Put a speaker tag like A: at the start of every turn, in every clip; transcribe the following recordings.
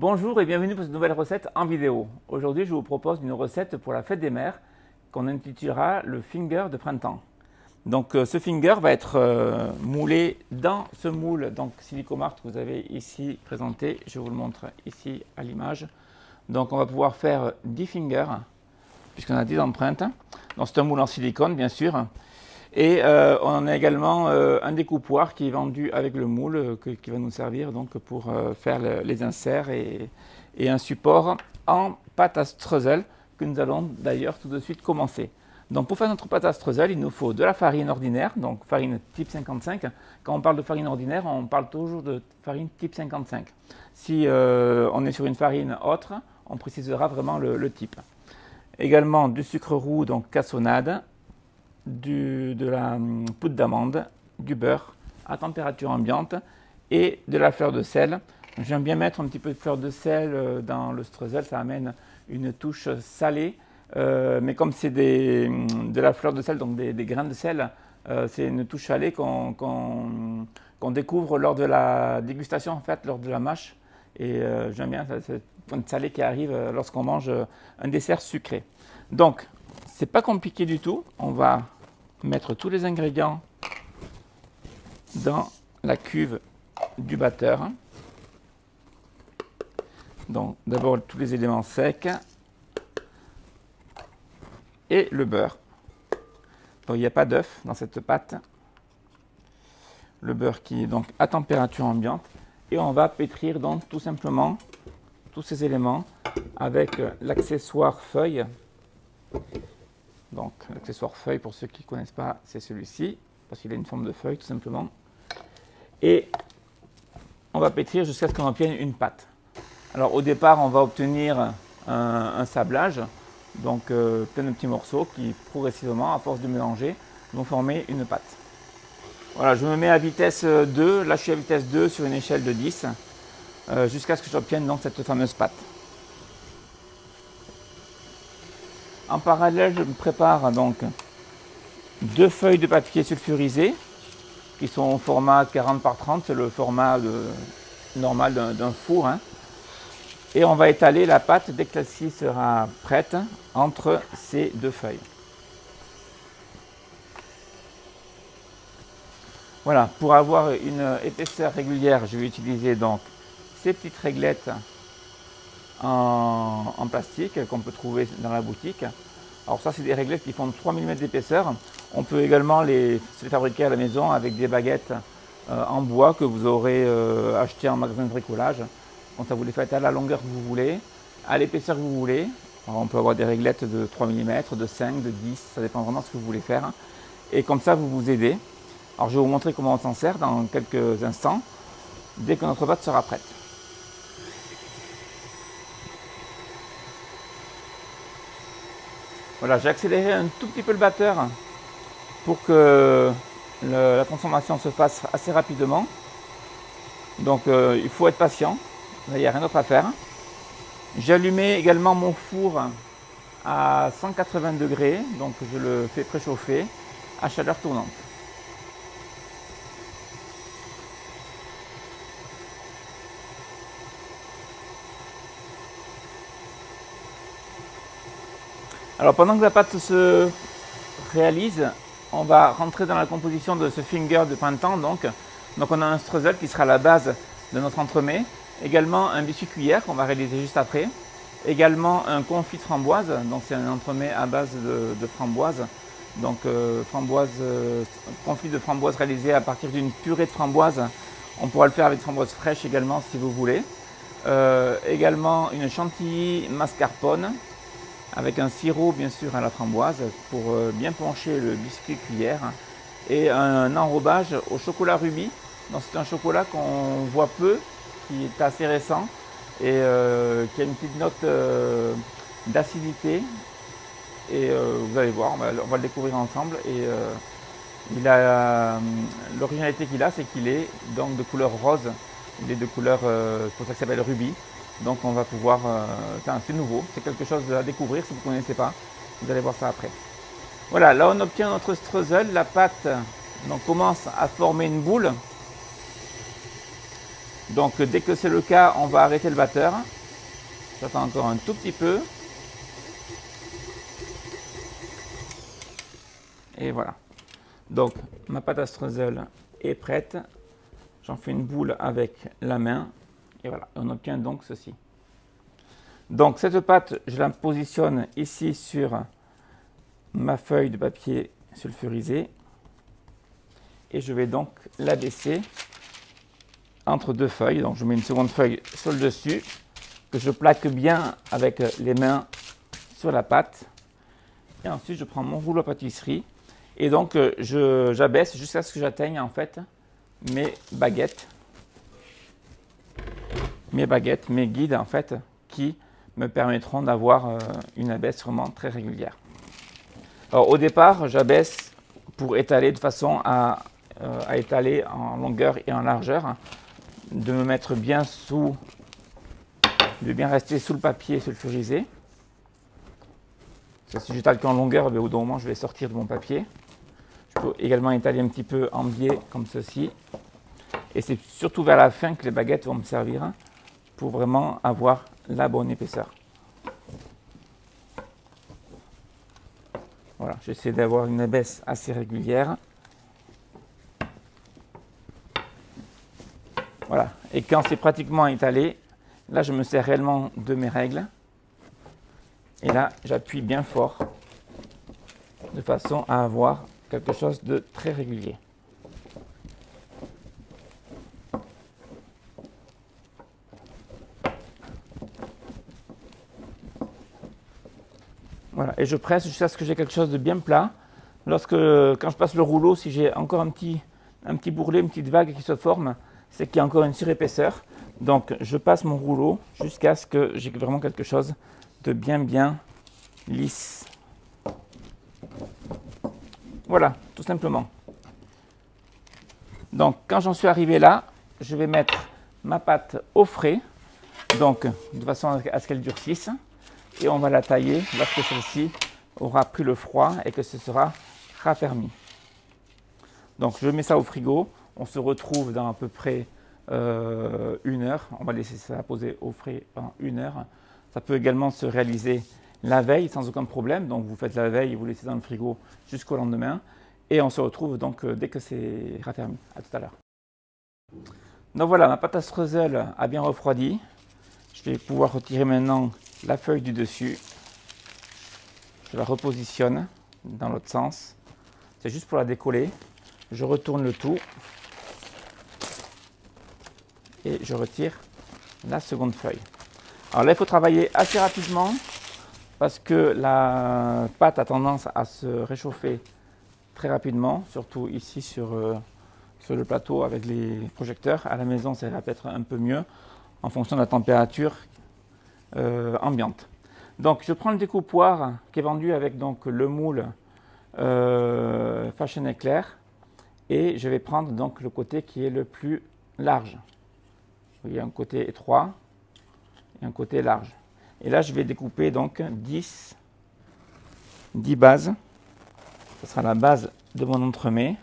A: Bonjour et bienvenue pour cette nouvelle recette en vidéo. Aujourd'hui, je vous propose une recette pour la fête des mères qu'on intitulera le finger de printemps. Donc ce finger va être moulé dans ce moule, donc Silicomart que vous avez ici présenté. Je vous le montre ici à l'image. Donc on va pouvoir faire 10 fingers, puisqu'on a 10 empreintes. Donc c'est un moule en silicone bien sûr. Et on a également un découpoir qui est vendu avec le moule qui va nous servir donc pour faire les inserts et un support en pâte à streusel que nous allons d'ailleurs tout de suite commencer. Donc pour faire notre pâte à streusel, il nous faut de la farine ordinaire, donc farine type 55. Quand on parle de farine ordinaire, on parle toujours de farine type 55. Si on est sur une farine autre, on précisera vraiment le type. Également du sucre roux, donc cassonade, de la poudre d'amande, du beurre à température ambiante et de la fleur de sel. J'aime bien mettre un petit peu de fleur de sel dans le streusel, ça amène une touche salée. Mais comme c'est de la fleur de sel, donc des grains de sel, c'est une touche salée qu'on découvre lors de la dégustation, en fait, lors de la mâche. Et j'aime bien cette pointe salée qui arrive lorsqu'on mange un dessert sucré. Donc, c'est pas compliqué du tout. On va mettre tous les ingrédients dans la cuve du batteur. Donc, d'abord tous les éléments secs et le beurre. Donc, il n'y a pas d'œuf dans cette pâte. Le beurre qui est donc à température ambiante. Et on va pétrir donc tout simplement tous ces éléments avec l'accessoire feuille. Donc l'accessoire feuille, pour ceux qui ne connaissent pas, c'est celui-ci, parce qu'il a une forme de feuille tout simplement. Et on va pétrir jusqu'à ce qu'on obtienne une pâte. Alors au départ, on va obtenir un sablage, donc plein de petits morceaux qui progressivement, à force de mélanger, vont former une pâte. Voilà, je me mets à vitesse 2, là je suis à vitesse 2 sur une échelle de 10, jusqu'à ce que j'obtienne donc cette fameuse pâte. En parallèle, je me prépare donc 2 feuilles de papier sulfurisé qui sont au format 40 par 30, c'est le format normal d'un four. Et on va étaler la pâte dès que celle-ci sera prête entre ces 2 feuilles. Voilà, pour avoir une épaisseur régulière, je vais utiliser donc ces petites réglettes en plastique qu'on peut trouver dans la boutique. Alors ça, c'est des réglettes qui font 3 mm d'épaisseur. On peut également se les fabriquer à la maison avec des baguettes en bois que vous aurez acheté en magasin de bricolage. Donc ça, vous les faites à la longueur que vous voulez, à l'épaisseur que vous voulez. Alors, on peut avoir des réglettes de 3 mm, de 5, de 10, ça dépend vraiment de ce que vous voulez faire. Et comme ça, vous vous aidez. Alors je vais vous montrer comment on s'en sert dans quelques instants, dès que notre pâte sera prête. Voilà, j'ai accéléré un tout petit peu le batteur pour que la transformation se fasse assez rapidement. Donc il faut être patient, il n'y a rien d'autre à faire. J'ai allumé également mon four à 180 degrés, donc je le fais préchauffer à chaleur tournante. Alors pendant que la pâte se réalise, on va rentrer dans la composition de ce finger de printemps. Donc on a un streusel qui sera la base de notre entremets. Également un biscuit cuillère qu'on va réaliser juste après. Également un confit de framboise. Donc c'est un entremets à base de framboise. Donc confit de framboise réalisé à partir d'une purée de framboise. On pourra le faire avec framboise fraîche également si vous voulez. Également une chantilly mascarpone, avec un sirop bien sûr à la framboise pour bien pencher le biscuit cuillère et un enrobage au chocolat rubis. C'est un chocolat qu'on voit peu, qui est assez récent et qui a une petite note d'acidité. Et vous allez voir, on va le découvrir ensemble. Et l'originalité qu'il a, c'est qu'il est donc de couleur rose. Il est de couleur, c'est pour ça qu'il s'appelle rubis. Donc on va pouvoir, c'est nouveau, c'est quelque chose à découvrir si vous ne connaissez pas, vous allez voir ça après. Voilà, là on obtient notre streusel, la pâte donc, commence à former une boule. Donc dès que c'est le cas, on va arrêter le batteur. J'attends encore un tout petit peu. Et voilà. Donc ma pâte à streusel est prête. J'en fais une boule avec la main. Et voilà, on obtient donc ceci. Donc cette pâte, je la positionne ici sur ma feuille de papier sulfurisé. Et je vais donc la baisser entre deux feuilles. Donc je mets une seconde feuille sur le dessus, que je plaque bien avec les mains sur la pâte. Et ensuite je prends mon rouleau à pâtisserie. Et donc j'abaisse jusqu'à ce que j'atteigne en fait mes baguettes, mes guides en fait, qui me permettront d'avoir une abaisse vraiment très régulière. Alors au départ, j'abaisse pour étaler de façon à étaler en longueur et en largeur, de me mettre bien sous, de bien rester sous le papier sulfurisé. Si j'étale qu'en longueur, au bout d'un moment, je vais sortir de mon papier. Je peux également étaler un petit peu en biais comme ceci. Et c'est surtout vers la fin que les baguettes vont me servir pour vraiment avoir la bonne épaisseur. Voilà, j'essaie d'avoir une abaisse assez régulière. Voilà, et quand c'est pratiquement étalé, là je me sers réellement de mes règles. Et là, j'appuie bien fort de façon à avoir quelque chose de très régulier. Voilà, et je presse jusqu'à ce que j'ai quelque chose de bien plat. Quand je passe le rouleau, si j'ai encore un petit bourrelet, une petite vague qui se forme, c'est qu'il y a encore une surépaisseur. Donc je passe mon rouleau jusqu'à ce que j'ai vraiment quelque chose de bien lisse. Voilà, tout simplement. Donc quand j'en suis arrivé là, je vais mettre ma pâte au frais, donc de façon à ce qu'elle durcisse. Et on va la tailler lorsque celle-ci aura pris le froid et que ce sera raffermi. Donc je mets ça au frigo. On se retrouve dans à peu près 1 heure. On va laisser ça poser au frais pendant 1 heure. Ça peut également se réaliser la veille sans aucun problème. Donc vous faites la veille et vous laissez dans le frigo jusqu'au lendemain. Et on se retrouve donc dès que c'est raffermi. À tout à l'heure. Donc voilà, ma pâte à streusel a bien refroidi. Je vais pouvoir retirer maintenant la feuille du dessus. Je la repositionne dans l'autre sens. C'est juste pour la décoller. Je retourne le tout. Et je retire la seconde feuille. Alors là, il faut travailler assez rapidement parce que la pâte a tendance à se réchauffer très rapidement, surtout ici sur le plateau avec les projecteurs. À la maison, ça va peut-être un peu mieux en fonction de la température ambiante. Donc je prends le découpoir qui est vendu avec donc le moule Fashion Éclair et je vais prendre donc le côté qui est le plus large. Vous voyez, un côté étroit et un côté large. Et là je vais découper donc 10 bases. Ce sera la base de mon entremets.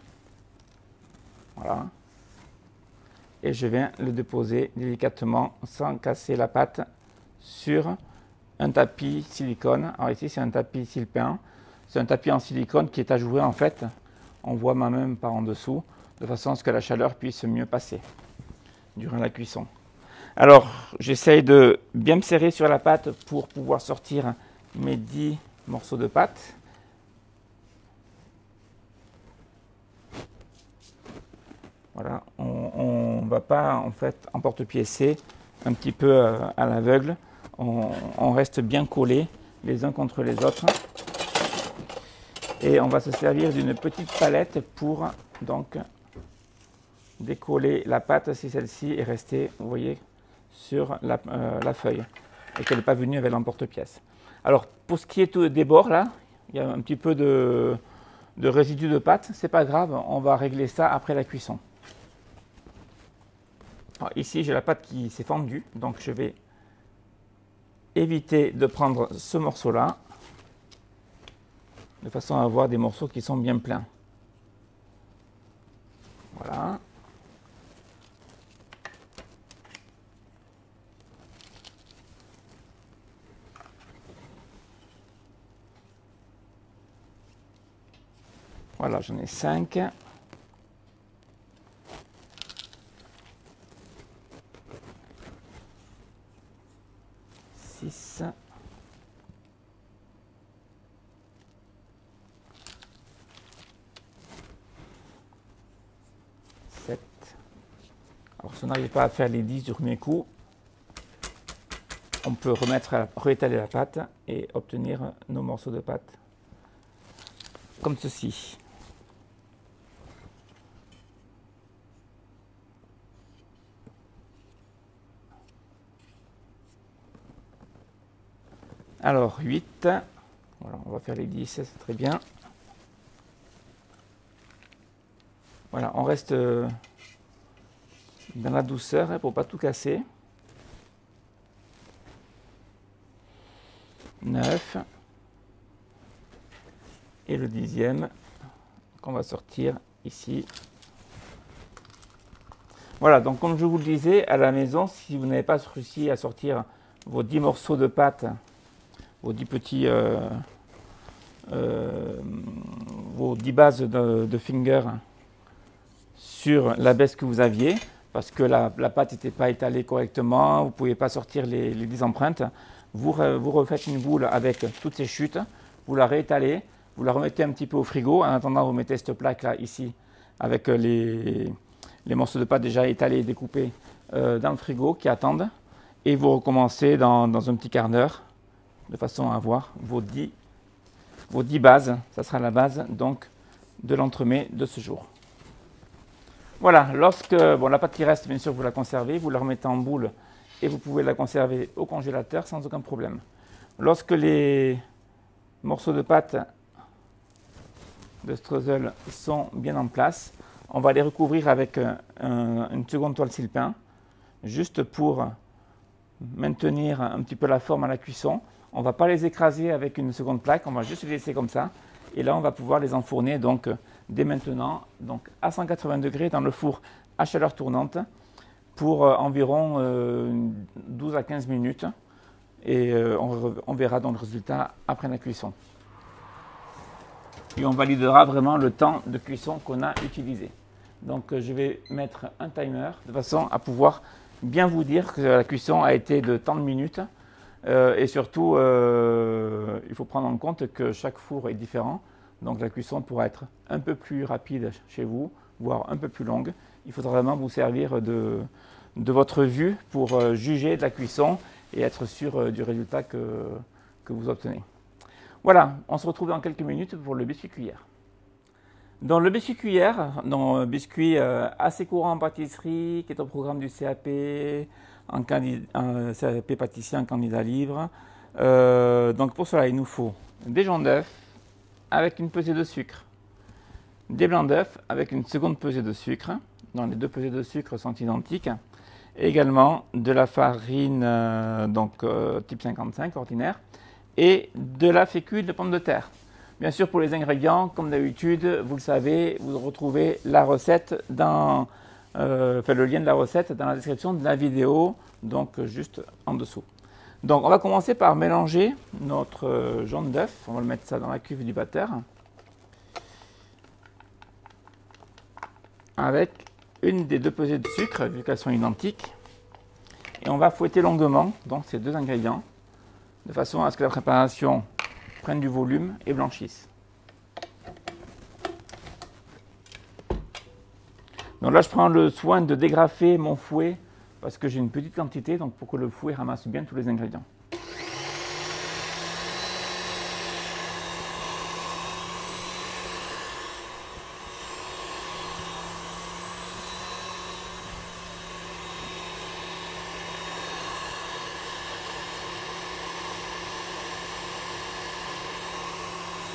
A: Voilà. Et je viens le déposer délicatement sans casser la pâte sur un tapis silicone. Alors ici c'est un tapis silpin. C'est un tapis en silicone qui est ajouré en fait. On voit ma main par en dessous de façon à ce que la chaleur puisse mieux passer durant la cuisson. Alors j'essaye de bien me serrer sur la pâte pour pouvoir sortir mes 10 morceaux de pâte. Voilà, on ne va pas en fait emporte-piécer un petit peu à l'aveugle. On reste bien collés les uns contre les autres. Et on va se servir d'une petite palette pour donc décoller la pâte si celle-ci est restée, vous voyez, sur la feuille et qu'elle n'est pas venue avec l'emporte-pièce. Alors pour ce qui est des bords là, il y a un petit peu de résidus de pâte, c'est pas grave, on va régler ça après la cuisson. Alors, ici j'ai la pâte qui s'est fendue, donc je vais éviter de prendre ce morceau là de façon à avoir des morceaux qui sont bien pleins. Voilà. Voilà, j'en ai 5. Six. 7. Alors si on n'arrive pas à faire les 10 du premier coup, on peut réétaler la pâte et obtenir nos morceaux de pâte comme ceci. Alors 8, voilà, on va faire les 10, c'est très bien. Voilà, on reste dans la douceur pour ne pas tout casser. 9. Et le 10e qu'on va sortir ici. Voilà, donc comme je vous le disais, à la maison, si vous n'avez pas réussi à sortir vos 10 morceaux de pâte, vos 10 petits, vos 10 bases de finger sur la baisse que vous aviez, parce que la pâte n'était pas étalée correctement, vous ne pouviez pas sortir les 10 empreintes, vous refaites une boule avec toutes ces chutes, vous la réétalez, vous la remettez un petit peu au frigo. En attendant, vous mettez cette plaque là, ici, avec les morceaux de pâte déjà étalés et découpés dans le frigo qui attendent. Et vous recommencez dans un petit quart d'heure, de façon à avoir vos 10 bases. Ça sera la base donc de l'entremets de ce jour. Voilà, lorsque la pâte qui reste, bien sûr, vous la conservez, vous la remettez en boule et vous pouvez la conserver au congélateur sans aucun problème. Lorsque les morceaux de pâte de streusel sont bien en place, on va les recouvrir avec une seconde toile sile-pain, juste pour maintenir un petit peu la forme à la cuisson. On ne va pas les écraser avec une seconde plaque, on va juste les laisser comme ça. Et là, on va pouvoir les enfourner donc, dès maintenant, donc à 180 degrés dans le four à chaleur tournante pour environ 12 à 15 minutes. Et on verra donc le résultat après la cuisson. Et on validera vraiment le temps de cuisson qu'on a utilisé. Donc je vais mettre un timer de façon à pouvoir bien vous dire que la cuisson a été de tant de minutes. Et surtout, il faut prendre en compte que chaque four est différent. Donc la cuisson pourra être un peu plus rapide chez vous, voire un peu plus longue. Il faudra vraiment vous servir de votre vue pour juger de la cuisson et être sûr du résultat que vous obtenez. Voilà, on se retrouve dans quelques minutes pour le biscuit cuillère. Dans le biscuit cuillère, un biscuit assez courant en pâtisserie, qui est au programme du CAP, CAP pâtissier en candidat libre. Donc pour cela, il nous faut des jaune d'œuf avec une pesée de sucre, des blancs d'œuf avec une seconde pesée de sucre, dont les deux pesées de sucre sont identiques, et également de la farine type 55 ordinaire, et de la fécule de pommes de terre. Bien sûr, pour les ingrédients, comme d'habitude, vous le savez, vous retrouvez la recette le lien de la recette dans la description de la vidéo, donc juste en dessous. Donc on va commencer par mélanger notre jaune d'œuf. On va le mettre ça dans la cuve du batteur avec une des deux pesées de sucre, vu qu'elles sont identiques. Et on va fouetter longuement donc, ces deux ingrédients, de façon à ce que la préparation prenne du volume et blanchisse. Donc là, je prends le soin de dégrafer mon fouet parce que j'ai une petite quantité, donc pour que le fouet ramasse bien tous les ingrédients.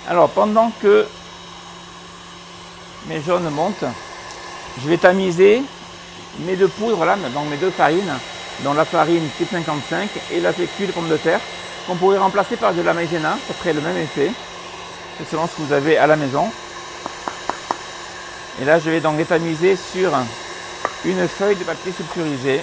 A: Alors, pendant que mes jaunes montent, je vais tamiser mes deux poudres, là, donc mes deux farines, dont la farine type 55 et la fécule de pommes de terre, qu'on pourrait remplacer par de la maïzena, ça ferait le même effet, c'est selon ce que vous avez à la maison. Et là, je vais donc les tamiser sur une feuille de papier sulfurisé.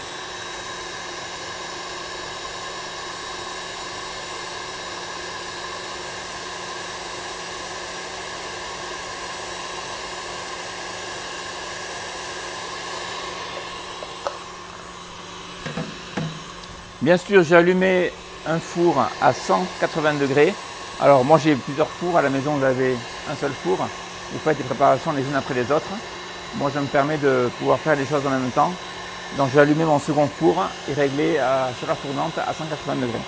A: Bien sûr, j'ai allumé un four à 180 degrés. Alors moi j'ai plusieurs fours à la maison, vous avez un seul four. Vous faites des préparations les unes après les autres. Moi je me permets de pouvoir faire les choses en même temps. Donc je vais allumer mon second four et régler à chaleur tournante à 180 degrés.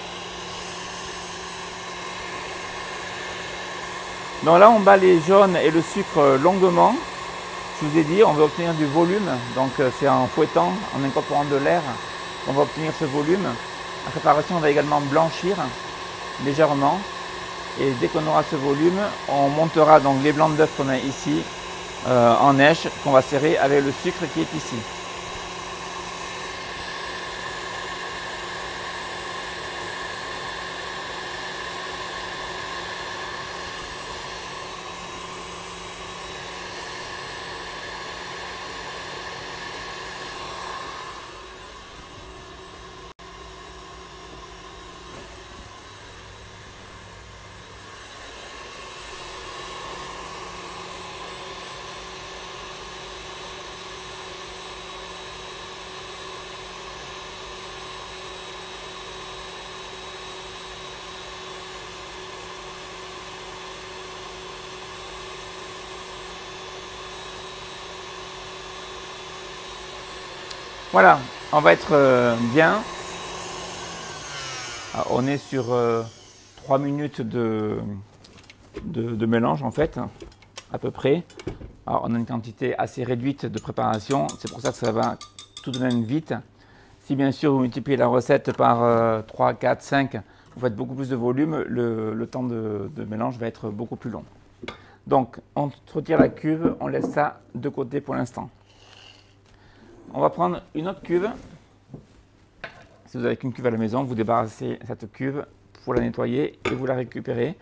A: Donc là on bat les jaunes et le sucre longuement. Je vous ai dit, on veut obtenir du volume, donc c'est en fouettant, en incorporant de l'air, qu'on va obtenir ce volume. La préparation va également blanchir légèrement. Et dès qu'on aura ce volume, on montera donc les blancs d'œufs qu'on a ici en neige, qu'on va serrer avec le sucre qui est ici. Voilà, on va être bien. Alors, on est sur 3 minutes de mélange en fait, à peu près. Alors, on a une quantité assez réduite de préparation, c'est pour ça que ça va tout de même vite. Si bien sûr vous multipliez la recette par 3, 4, 5, vous faites beaucoup plus de volume, le temps de mélange va être beaucoup plus long. Donc on retire la cuve, on laisse ça de côté pour l'instant. On va prendre une autre cuve. Si vous avez qu'une cuve à la maison, vous débarrassez cette cuve pour la nettoyer et vous la récupérez.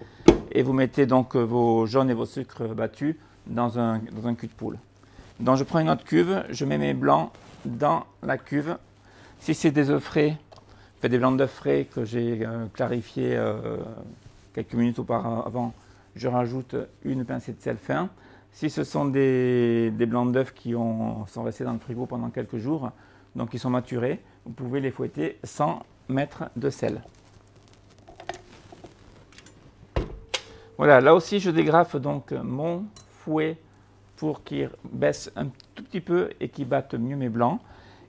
A: Et vous mettez donc vos jaunes et vos sucres battus dans un cul de poule. Donc je prends une autre cuve, je mets mes blancs dans la cuve. Si c'est des œufs frais, faites des blancs d'œufs frais que j'ai clarifiés quelques minutes auparavant, je rajoute une pincée de sel fin. Si ce sont des blancs d'œufs qui sont restés dans le frigo pendant quelques jours, donc qui sont maturés, vous pouvez les fouetter sans mettre de sel. Voilà, là aussi je dégrafe donc mon fouet pour qu'il baisse un tout petit peu et qu'il batte mieux mes blancs.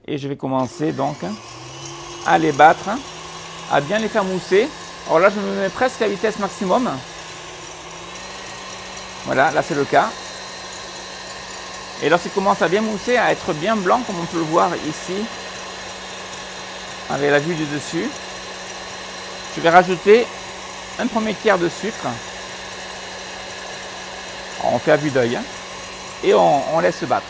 A: Et je vais commencer donc à les battre, à bien les faire mousser. Alors là je me mets presque à vitesse maximum. Voilà, là c'est le cas. Et lorsqu'il commence à bien mousser, à être bien blanc, comme on peut le voir ici, avec la vue du dessus, je vais rajouter un premier tiers de sucre. On fait à vue d'œil, hein, et on laisse battre.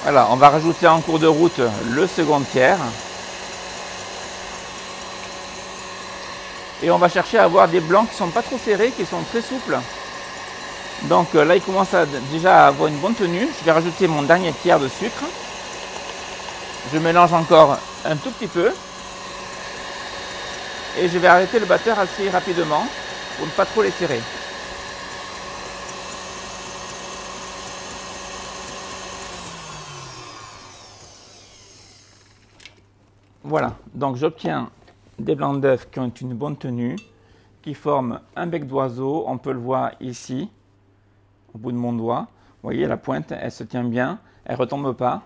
A: Voilà, on va rajouter en cours de route le second tiers. Et on va chercher à avoir des blancs qui ne sont pas trop serrés, qui sont très souples. Donc là, il commence déjà à avoir une bonne tenue. Je vais rajouter mon dernier tiers de sucre. Je mélange encore un tout petit peu. Et je vais arrêter le batteur assez rapidement pour ne pas trop les serrer. Voilà, donc j'obtiens des blancs d'œufs qui ont une bonne tenue, qui forment un bec d'oiseau. On peut le voir ici, au bout de mon doigt. Vous voyez, la pointe, elle se tient bien, elle ne retombe pas.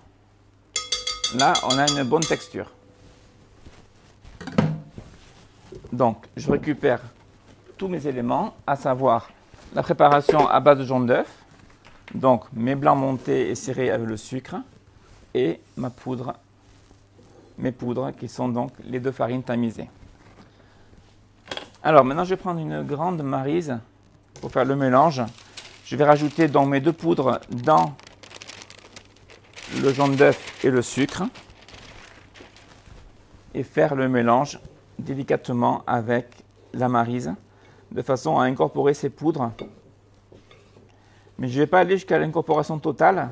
A: Là, on a une bonne texture. Donc, je récupère tous mes éléments, à savoir la préparation à base de jaune d'œuf, donc mes blancs montés et serrés avec le sucre, et ma poudre, mes poudres qui sont donc les 2 farines tamisées. Alors maintenant je vais prendre une grande maryse pour faire le mélange. Je vais rajouter donc mes 2 poudres dans le jaune d'œuf et le sucre et faire le mélange délicatement avec la maryse de façon à incorporer ces poudres Mais je ne vais pas aller jusqu'à l'incorporation totale.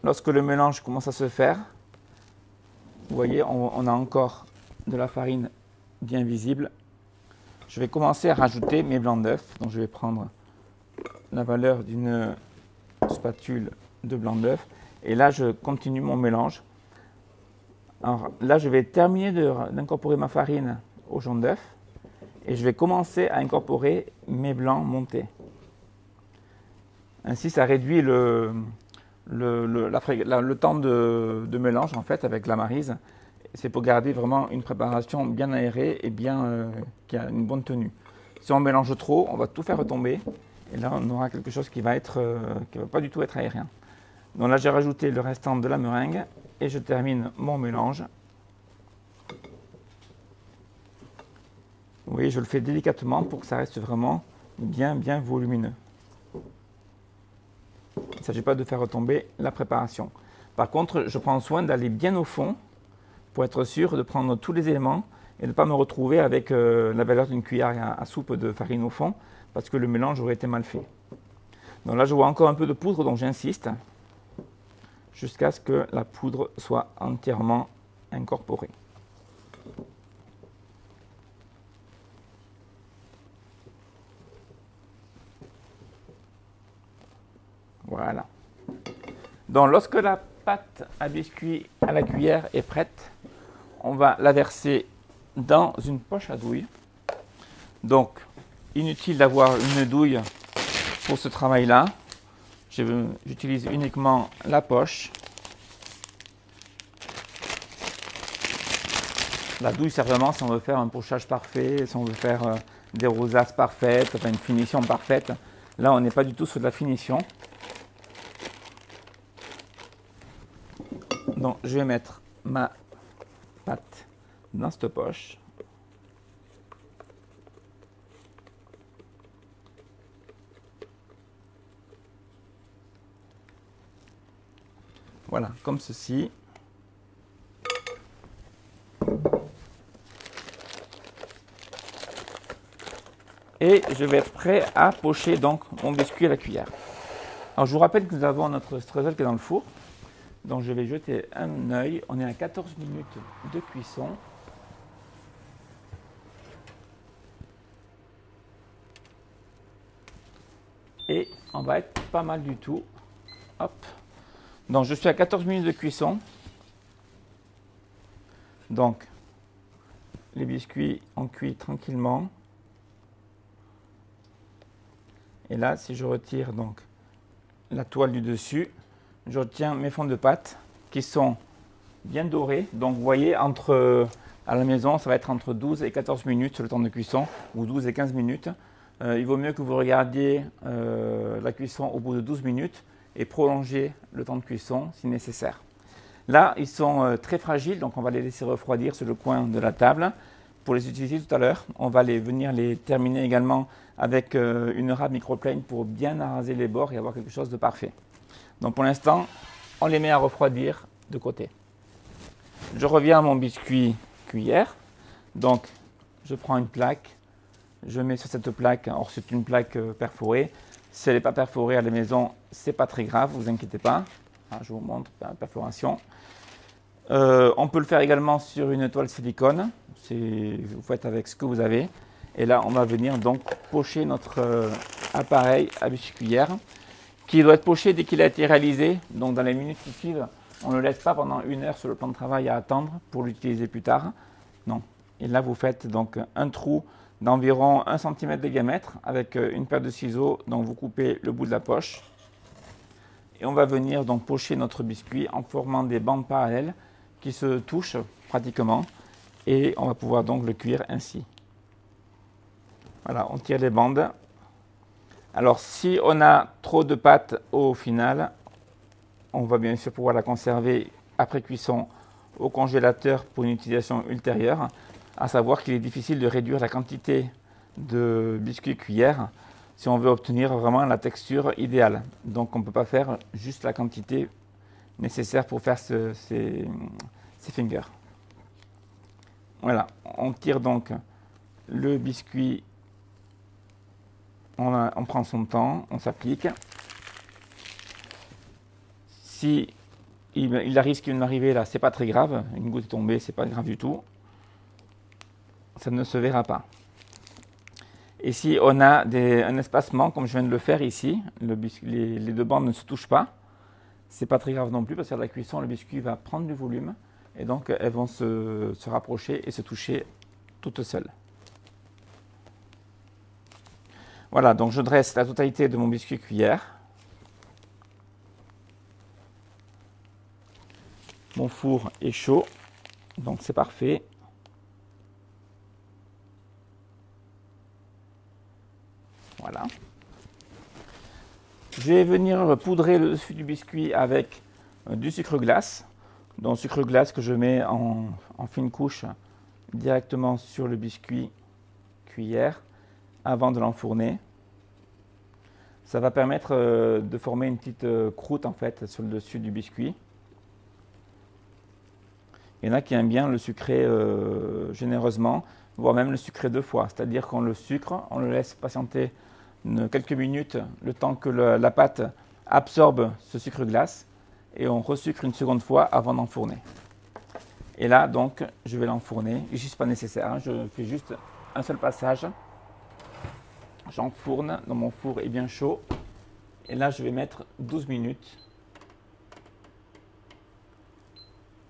A: Lorsque le mélange commence à se faire, vous voyez, on a encore de la farine bien visible. Je vais commencer à rajouter mes blancs d'œufs. Donc je vais prendre la valeur d'une spatule de blanc d'œuf. Et là, je continue mon mélange. Alors là, je vais terminer d'incorporer ma farine au jaune d'œuf. Et je vais commencer à incorporer mes blancs montés. Ainsi, ça réduit le temps de mélange en fait avec la maryse. C'est pour garder vraiment une préparation bien aérée et bien qui a une bonne tenue. Si on mélange trop, on va tout faire retomber et là on aura quelque chose qui va pas du tout être aérien. Donc là j'ai rajouté le restant de la meringue et je termine mon mélange. Vous voyez, je le fais délicatement pour que ça reste vraiment bien volumineux. Il ne s'agit pas de faire retomber la préparation. Par contre, je prends soin d'aller bien au fond pour être sûr de prendre tous les éléments et de ne pas me retrouver avec la valeur d'une cuillère à soupe de farine au fond parce que le mélange aurait été mal fait. Donc là, je vois encore un peu de poudre, donc j'insiste jusqu'à ce que la poudre soit entièrement incorporée. Voilà. Donc lorsque la pâte à biscuit à la cuillère est prête, on va la verser dans une poche à douille. Donc inutile d'avoir une douille pour ce travail-là. J'utilise uniquement la poche. La douille sert vraiment si on veut faire un pochage parfait, si on veut faire des rosaces parfaites, enfin une finition parfaite. Là, on n'est pas du tout sur de la finition. Donc, je vais mettre ma pâte dans cette poche. Voilà, comme ceci. Et je vais être prêt à pocher donc mon biscuit à la cuillère. Alors, je vous rappelle que nous avons notre streusel qui est dans le four. Donc je vais jeter un œil. On est à 14 minutes de cuisson. Et on va être pas mal du tout. Hop. Donc je suis à 14 minutes de cuisson. Donc les biscuits ont cuit tranquillement. Et là, si je retire donc la toile du dessus, je retiens mes fonds de pâte qui sont bien dorés. Donc vous voyez, à la maison, ça va être entre 12 et 14 minutes le temps de cuisson, ou 12 et 15 minutes. Il vaut mieux que vous regardiez la cuisson au bout de 12 minutes et prolonger le temps de cuisson si nécessaire. Là, ils sont très fragiles, donc on va les laisser refroidir sur le coin de la table. Pour les utiliser tout à l'heure, on va venir les terminer également avec une râpe microplane pour bien araser les bords et avoir quelque chose de parfait. Donc pour l'instant, on les met à refroidir de côté. Je reviens à mon biscuit cuillère. Donc je prends une plaque, je mets sur cette plaque, alors c'est une plaque perforée. Si elle n'est pas perforée à la maison, c'est pas très grave, vous inquiétez pas. Alors, je vous montre la perforation. On peut le faire également sur une toile silicone. Vous faites avec ce que vous avez. Et là, on va venir donc pocher notre appareil à biscuit cuillère, qui doit être poché dès qu'il a été réalisé. Donc dans les minutes qui suivent, on ne le laisse pas pendant 1 heure sur le plan de travail à attendre pour l'utiliser plus tard. Non. Et là, vous faites donc un trou d'environ 1 cm de diamètre avec une paire de ciseaux. Donc vous coupez le bout de la poche. Et on va venir donc pocher notre biscuit en formant des bandes parallèles qui se touchent pratiquement. Et on va pouvoir donc le cuire ainsi. Voilà, on tire les bandes. Alors, si on a trop de pâte au final, on va bien sûr pouvoir la conserver après cuisson au congélateur pour une utilisation ultérieure. À savoir qu'il est difficile de réduire la quantité de biscuits cuillère si on veut obtenir vraiment la texture idéale. Donc, on ne peut pas faire juste la quantité nécessaire pour faire ces fingers. Voilà, on tire donc le biscuit on prend son temps, on s'applique. Si il arrive ce qui vient d'arriver là, c'est pas très grave. Une goutte est tombée, c'est pas grave du tout. Ça ne se verra pas. Et si on a un espacement, comme je viens de le faire ici, les deux bandes ne se touchent pas, c'est pas très grave non plus, parce qu'à la cuisson, le biscuit va prendre du volume, et donc elles vont se rapprocher et se toucher toutes seules. Voilà, donc je dresse la totalité de mon biscuit cuillère. Mon four est chaud, donc c'est parfait. Voilà. Je vais venir poudrer le dessus du biscuit avec du sucre glace. Donc sucre glace que je mets en fine couche directement sur le biscuit cuillère avant de l'enfourner. Ça va permettre de former une petite croûte en fait sur le dessus du biscuit. Il y en a qui aiment bien le sucrer généreusement, voire même le sucrer 2 fois. C'est-à-dire qu'on le sucre, on le laisse patienter quelques minutes, le temps que la pâte absorbe ce sucre glace, et on resucre une seconde fois avant d'enfourner. Et là, donc, je vais l'enfourner. Ici, ce n'est pas nécessaire, hein, je fais juste un seul passage. J'enfourne, donc mon four est bien chaud. Et là, je vais mettre 12 minutes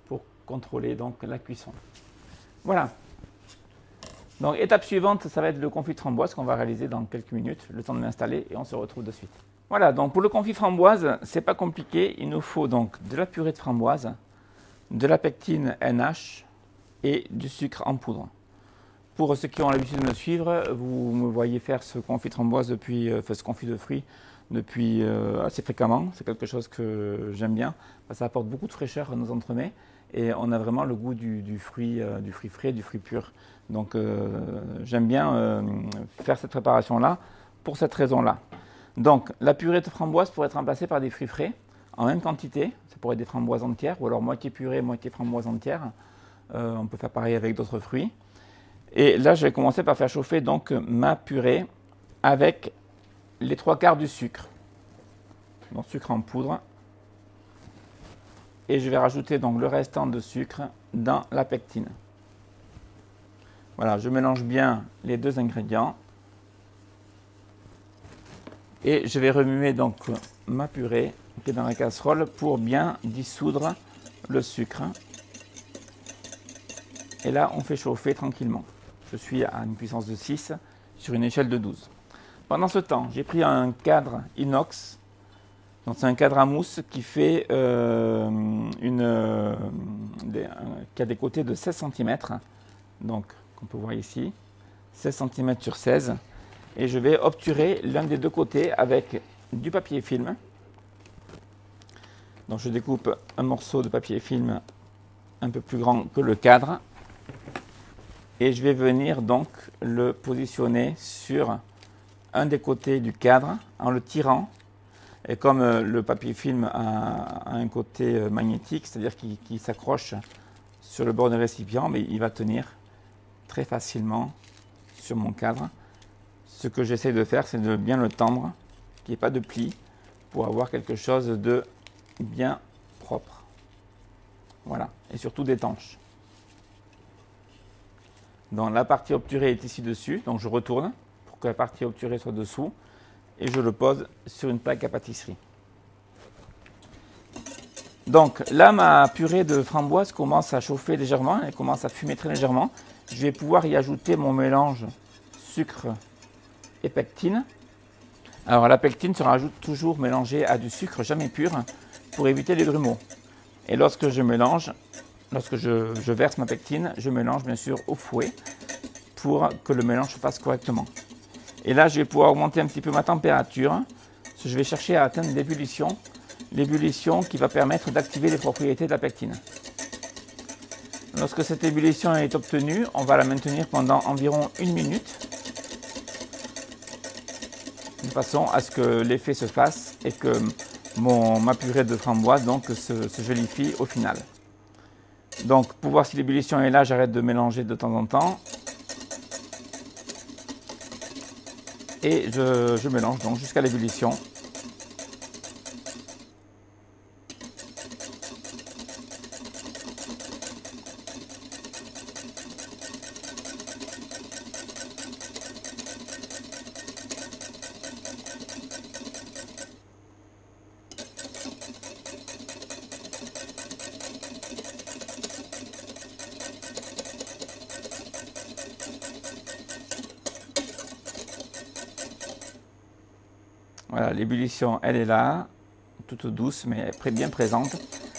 A: pour contrôler donc la cuisson. Voilà. Donc, étape suivante, ça va être le confit de framboise qu'on va réaliser dans quelques minutes, le temps de l'installer, et on se retrouve de suite. Voilà, donc pour le confit framboise, c'est pas compliqué. Il nous faut donc de la purée de framboise, de la pectine NH et du sucre en poudre. Pour ceux qui ont l'habitude de me suivre, vous me voyez faire ce confit de framboise depuis, ce confit de fruits depuis assez fréquemment. C'est quelque chose que j'aime bien. Ça apporte beaucoup de fraîcheur à nos entremets et on a vraiment le goût du fruit frais, du fruit pur. Donc j'aime bien faire cette préparation-là pour cette raison-là. Donc la purée de framboise pourrait être remplacée par des fruits frais en même quantité. Ça pourrait être des framboises entières ou alors moitié purée, moitié framboise entière. On peut faire pareil avec d'autres fruits. Et là, je vais commencer par faire chauffer donc ma purée avec les 3/4 du sucre. Donc sucre en poudre. Et je vais rajouter donc le restant de sucre dans la pectine. Voilà, je mélange bien les deux ingrédients. Et je vais remuer donc ma purée qui est dans la casserole pour bien dissoudre le sucre. Et là, on fait chauffer tranquillement. Je suis à une puissance de 6 sur une échelle de 12. Pendant ce temps, j'ai pris un cadre inox. Donc c'est un cadre à mousse qui fait qui a des côtés de 16 cm. Donc, qu'on peut voir ici, 16 cm sur 16. Et je vais obturer l'un des deux côtés avec du papier film. Donc je découpe un morceau de papier film un peu plus grand que le cadre. Et je vais venir donc le positionner sur un des côtés du cadre en le tirant. Et comme le papier film a un côté magnétique, c'est-à-dire qu'il s'accroche sur le bord du récipient, mais il va tenir très facilement sur mon cadre. Ce que j'essaie de faire, c'est de bien le tendre, qu'il n'y ait pas de plis, pour avoir quelque chose de bien propre. Voilà, et surtout d'étanche. Donc la partie obturée est ici dessus, donc je retourne pour que la partie obturée soit dessous et je le pose sur une plaque à pâtisserie. Donc là, ma purée de framboise commence à chauffer légèrement, elle commence à fumer très légèrement. Je vais pouvoir y ajouter mon mélange sucre et pectine. Alors la pectine se rajoute toujours mélangée à du sucre, jamais pur, pour éviter les grumeaux. Et lorsque je mélange, lorsque je verse ma pectine, je mélange bien sûr au fouet pour que le mélange se fasse correctement. Et là, je vais pouvoir augmenter un petit peu ma température. Je vais chercher à atteindre l'ébullition. L'ébullition qui va permettre d'activer les propriétés de la pectine. Lorsque cette ébullition est obtenue, on va la maintenir pendant environ 1 minute. De façon à ce que l'effet se fasse et que ma purée de framboise donc, se jolifie au final. Donc, pour voir si l'ébullition est là, j'arrête de mélanger de temps en temps. et je mélange donc jusqu'à l'ébullition. Voilà, l'ébullition, elle est là, toute douce, mais bien présente.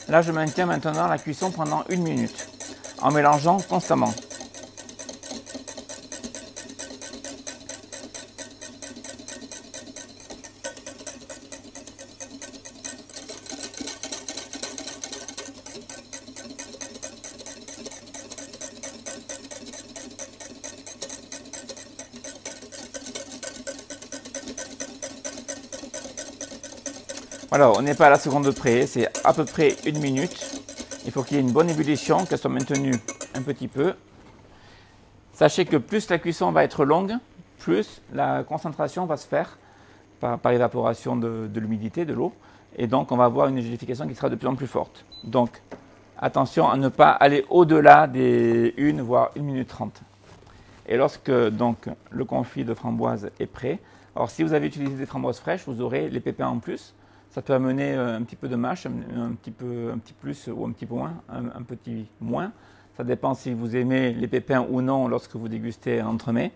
A: Là, je maintiens maintenant la cuisson pendant 1 minute, en mélangeant constamment. Voilà, on n'est pas à la seconde près, c'est à peu près 1 minute. Il faut qu'il y ait une bonne ébullition, qu'elle soit maintenue un petit peu. Sachez que plus la cuisson va être longue, plus la concentration va se faire par évaporation de l'humidité, de l'eau. Et donc, on va avoir une gélification qui sera de plus en plus forte. Donc, attention à ne pas aller au-delà des 1 voire 1 minute 30. Et lorsque donc, le confit de framboise est prêt, alors si vous avez utilisé des framboises fraîches, vous aurez les pépins en plus. Ça peut amener un petit peu de mâche, un petit plus ou un petit peu moins, un petit moins. Ça dépend si vous aimez les pépins ou non lorsque vous dégustez un entremets.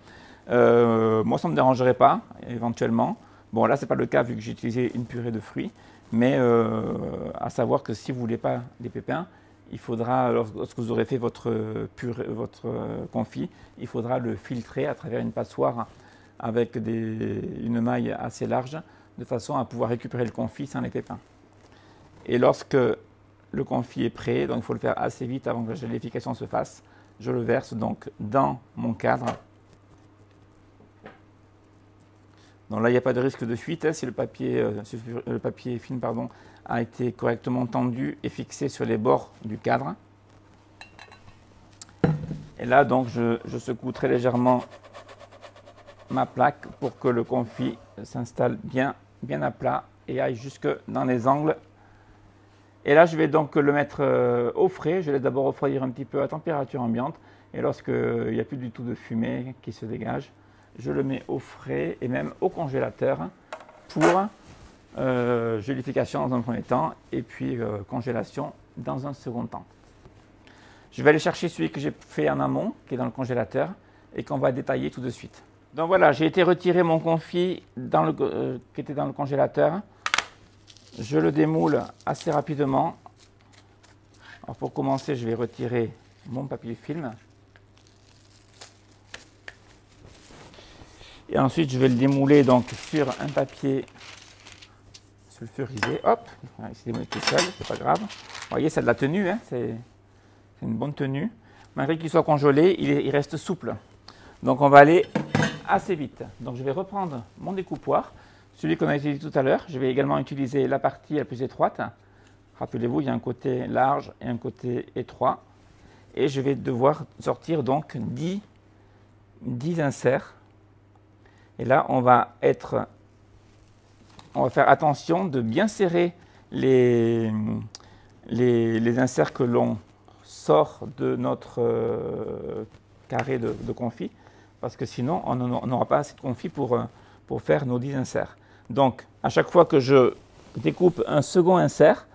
A: Moi, ça ne me dérangerait pas, éventuellement. Bon, là, ce n'est pas le cas vu que j'ai utilisé une purée de fruits. Mais à savoir que si vous ne voulez pas les pépins, il faudra, lorsque vous aurez fait votre confit, il faudra le filtrer à travers une passoire avec une maille assez large, de façon à pouvoir récupérer le confit sans les pépins. Et lorsque le confit est prêt, donc il faut le faire assez vite avant que la gélification se fasse, je le verse donc dans mon cadre. Donc là, il n'y a pas de risque de fuite hein, si le papier film a été correctement tendu et fixé sur les bords du cadre. Et là, donc, je secoue très légèrement ma plaque pour que le confit s'installe bien à plat et aille jusque dans les angles. Et là, je vais donc le mettre au frais. Je vais d'abord refroidir un petit peu à température ambiante. Et lorsqu'il n'y a plus du tout de fumée qui se dégage, je le mets au frais et même au congélateur pour gélification dans un premier temps et puis congélation dans un second temps. Je vais aller chercher celui que j'ai fait en amont, qui est dans le congélateur et qu'on va détailler tout de suite. Donc voilà, j'ai été retirer mon confit qui était dans le congélateur. Je le démoule assez rapidement. Alors pour commencer, je vais retirer mon papier film. Et ensuite, je vais le démouler donc sur un papier sulfurisé. Hop, il s'est démoulé tout seul, c'est pas grave. Vous voyez, c'est de la tenue, hein, c'est une bonne tenue. Malgré qu'il soit congelé, il reste souple. Donc on va aller assez vite. Donc je vais reprendre mon découpoir, celui qu'on a utilisé tout à l'heure. Je vais également utiliser la partie la plus étroite. Rappelez-vous, il y a un côté large et un côté étroit. Et je vais devoir sortir donc 10 inserts. Et là, on va faire attention de bien serrer les inserts que l'on sort de notre carré de confit, parce que sinon, on n'aura pas assez de confit pour faire nos 10 inserts. Donc, à chaque fois que je découpe un second insert,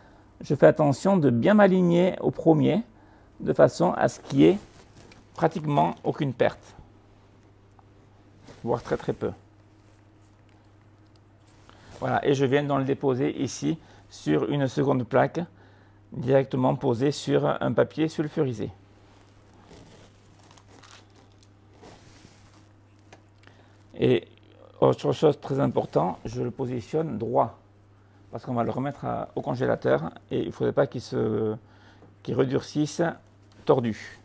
A: je fais attention de bien m'aligner au premier, de façon à ce qu'il n'y ait pratiquement aucune perte, voire très peu. Voilà, et je viens donc le déposer ici sur une seconde plaque, directement posée sur un papier sulfurisé. Et autre chose très importante, je le positionne droit, parce qu'on va le remettre au congélateur et il ne faudrait pas qu'il redurcisse tordu.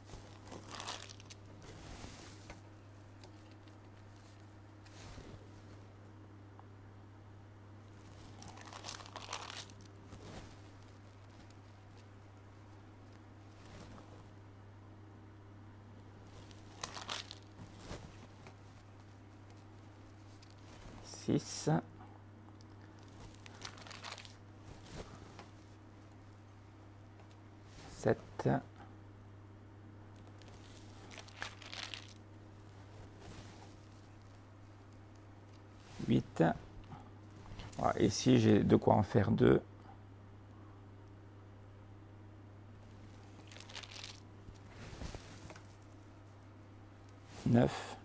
A: 6, 7, 8. Voilà, ici, j'ai de quoi en faire 2. 9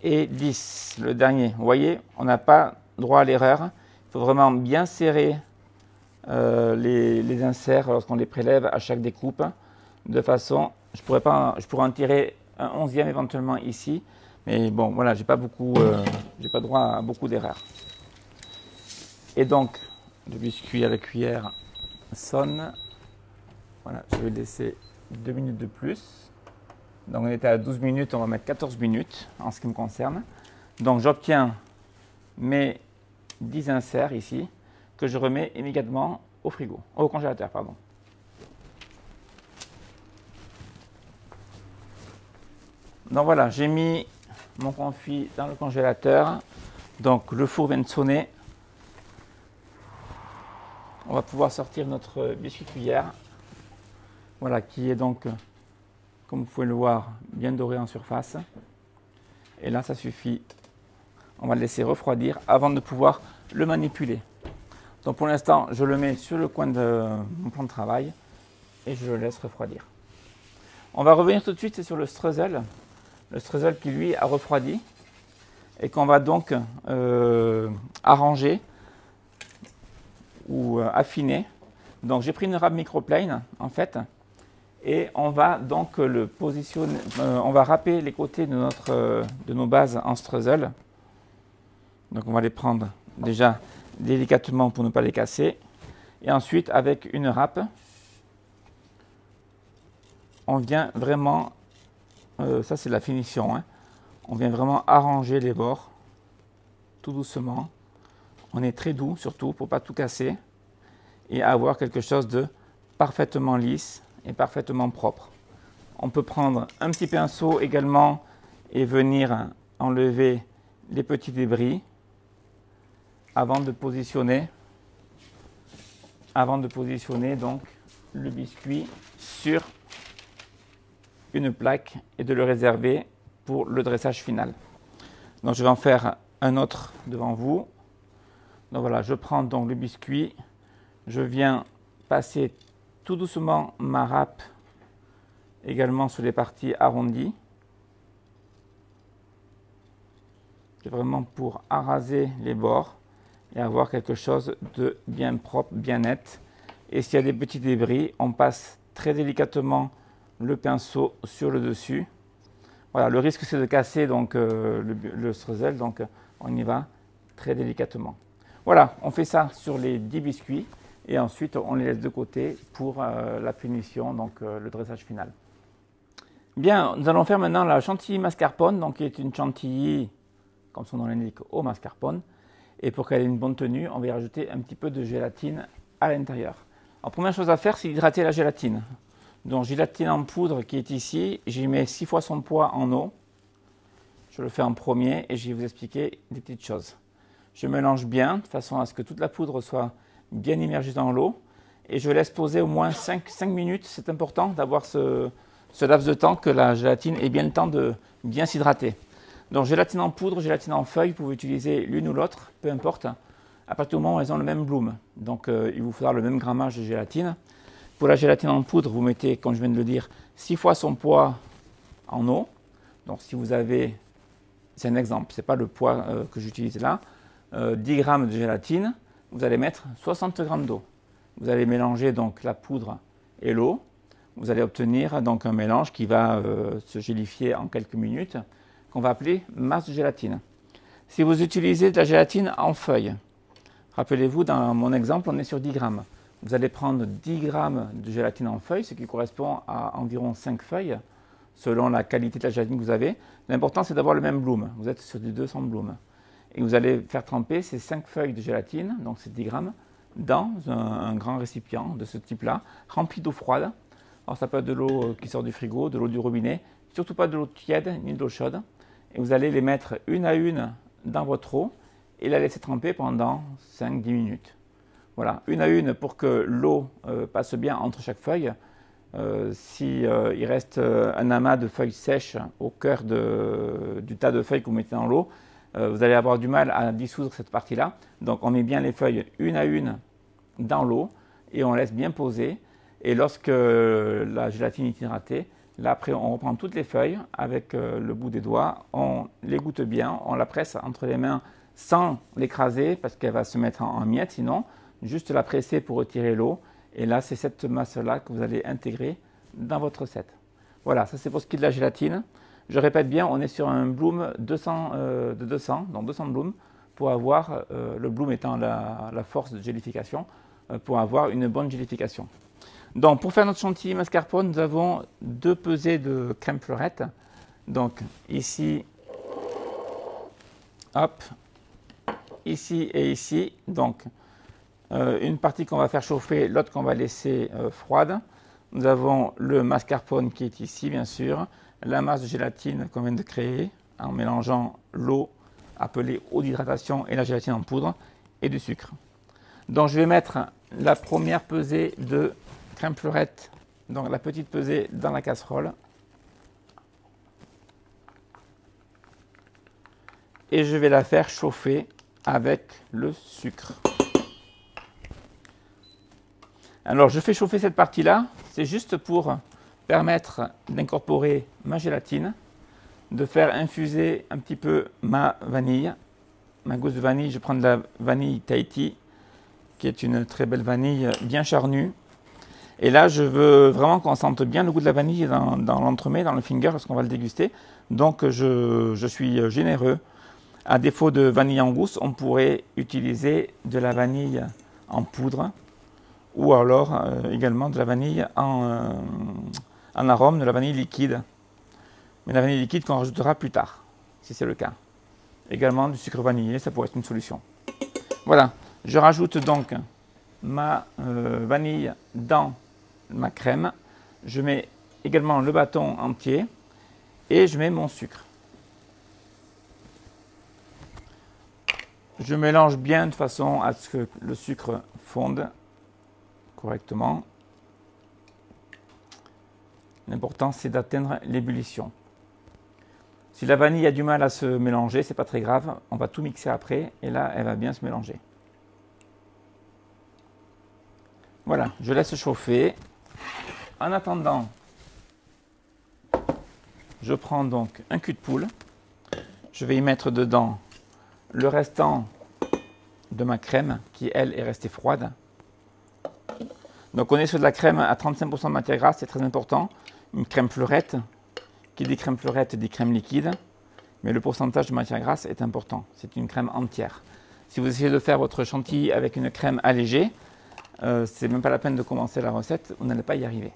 A: et 10, le dernier. Vous voyez, on n'a pas droit à l'erreur. Il faut vraiment bien serrer les inserts lorsqu'on les prélève à chaque découpe, de façon, je pourrais en tirer un 11e éventuellement ici, mais bon, voilà, j'ai pas droit à beaucoup d'erreurs. Et donc, le biscuit à la cuillère sonne. Voilà, je vais laisser 2 minutes de plus. Donc on était à 12 minutes, on va mettre 14 minutes en ce qui me concerne. Donc j'obtiens mes 10 inserts ici, que je remets immédiatement au congélateur, pardon. Donc voilà, j'ai mis mon confit dans le congélateur. Donc le four vient de sonner. On va pouvoir sortir notre biscuit cuillère. Voilà, qui est donc, comme vous pouvez le voir, bien doré en surface. Et là, ça suffit. On va le laisser refroidir avant de pouvoir le manipuler. Donc pour l'instant, je le mets sur le coin de mon plan de travail et je le laisse refroidir. On va revenir tout de suite sur le streusel. Le streusel qui, lui, a refroidi et qu'on va donc arranger ou affiner. Donc j'ai pris une râpe microplane, en fait, et on va donc le positionner, on va râper les côtés de nos bases en streusel. Donc on va les prendre déjà délicatement pour ne pas les casser. Et ensuite, avec une râpe, on vient vraiment, ça c'est la finition, hein, on vient vraiment arranger les bords, tout doucement. On est très doux, surtout, pour ne pas tout casser, et avoir quelque chose de parfaitement lisse et parfaitement propre. On peut prendre un petit pinceau également et venir enlever les petits débris avant de positionner donc le biscuit sur une plaque et de le réserver pour le dressage final. Donc je vais en faire un autre devant vous. Donc voilà, je prends donc le biscuit, je viens passer tout doucement ma râpe également sur les parties arrondies. C'est vraiment pour araser les bords et avoir quelque chose de bien propre, bien net. Et s'il y a des petits débris, on passe très délicatement le pinceau sur le dessus. Voilà, le risque c'est de casser donc, le streusel, donc on y va très délicatement. Voilà, on fait ça sur les 10 biscuits et ensuite on les laisse de côté pour la finition, donc le dressage final. Bien, nous allons faire maintenant la chantilly mascarpone, donc qui est une chantilly, comme son nom l'indique, au mascarpone. Et pour qu'elle ait une bonne tenue, on va y rajouter un petit peu de gélatine à l'intérieur. Alors, première chose à faire, c'est hydrater la gélatine. Donc, gélatine en poudre qui est ici, j'y mets 6 fois son poids en eau. Je le fais en premier et je vais vous expliquer des petites choses. Je mélange bien, de façon à ce que toute la poudre soit bien immergée dans l'eau. Et je laisse poser au moins 5 minutes. C'est important d'avoir ce laps de temps que la gélatine ait bien le temps de bien s'hydrater. Donc gélatine en poudre, gélatine en feuille, vous pouvez utiliser l'une ou l'autre, peu importe, à partir du moment où elles ont le même bloom. Donc il vous faudra le même grammage de gélatine. Pour la gélatine en poudre, vous mettez, comme je viens de le dire, 6 fois son poids en eau. Donc si vous avez, c'est un exemple, ce n'est pas le poids que j'utilise là, 10 g de gélatine, vous allez mettre 60 g d'eau. Vous allez mélanger donc la poudre et l'eau. Vous allez obtenir donc un mélange qui va se gélifier en quelques minutes, qu'on va appeler masse de gélatine. Si vous utilisez de la gélatine en feuille, rappelez-vous, dans mon exemple, on est sur 10 grammes. Vous allez prendre 10 grammes de gélatine en feuille, ce qui correspond à environ 5 feuilles, selon la qualité de la gélatine que vous avez. L'important, c'est d'avoir le même bloom. Vous êtes sur du 200 blooms. Et vous allez faire tremper ces 5 feuilles de gélatine, donc ces 10 grammes, dans un grand récipient de ce type-là, rempli d'eau froide. Alors ça peut être de l'eau qui sort du frigo, de l'eau du robinet, surtout pas de l'eau tiède ni de l'eau chaude. et vous allez les mettre une à une dans votre eau et la laisser tremper pendant 5-10 minutes. Voilà, une à une pour que l'eau passe bien entre chaque feuille. Si il reste un amas de feuilles sèches au cœur du tas de feuilles que vous mettez dans l'eau, vous allez avoir du mal à dissoudre cette partie-là. Donc on met bien les feuilles une à une dans l'eau et on laisse bien poser. Et lorsque la gélatine est hydratée, là après on reprend toutes les feuilles avec le bout des doigts, on les goûte bien, on la presse entre les mains sans l'écraser parce qu'elle va se mettre en miettes sinon, juste la presser pour retirer l'eau. Et là c'est cette masse-là que vous allez intégrer dans votre recette. Voilà, ça c'est pour ce qui est de la gélatine. Je répète bien, on est sur un bloom de 200, donc 200 blooms, pour avoir, le bloom étant la force de gélification, pour avoir une bonne gélification. Donc pour faire notre chantilly mascarpone, nous avons 2 pesées de crème fleurette. Donc ici, hop, ici et ici. Donc une partie qu'on va faire chauffer, l'autre qu'on va laisser froide. Nous avons le mascarpone qui est ici, bien sûr, la masse de gélatine qu'on vient de créer en mélangeant l'eau appelée eau d'hydratation et la gélatine en poudre et du sucre. Donc je vais mettre la première pesée de crème fleurette, donc la petite pesée dans la casserole. Et je vais la faire chauffer avec le sucre. Alors je fais chauffer cette partie-là, c'est juste pour permettre d'incorporer ma gélatine, de faire infuser un petit peu ma vanille, ma gousse de vanille. Je prends de la vanille Tahiti, qui est une très belle vanille bien charnue. Et là, je veux vraiment qu'on sente bien le goût de la vanille dans l'entremets, dans le finger, lorsqu'on va le déguster. Donc je suis généreux. À défaut de vanille en gousse, on pourrait utiliser de la vanille en poudre, ou alors également de la vanille en arôme, de la vanille liquide. Mais la vanille liquide qu'on rajoutera plus tard, si c'est le cas. Également du sucre vanillé, ça pourrait être une solution. Voilà, je rajoute donc ma vanille dans ma crème. Je mets également le bâton entier et je mets mon sucre. Je mélange bien de façon à ce que le sucre fonde correctement. L'important, c'est d'atteindre l'ébullition. Si la vanille a du mal à se mélanger, ce n'est pas très grave. On va tout mixer après et là, elle va bien se mélanger. Voilà, je laisse chauffer. En attendant, je prends donc un cul de poule. Je vais y mettre dedans le restant de ma crème qui, elle, est restée froide. Donc on est sur de la crème à 35% de matière grasse, c'est très important. Une crème fleurette. Qui dit crème fleurette dit crème liquide, mais le pourcentage de matière grasse est important. C'est une crème entière. Si vous essayez de faire votre chantilly avec une crème allégée, c'est même pas la peine de commencer la recette, vous n'allez pas y arriver.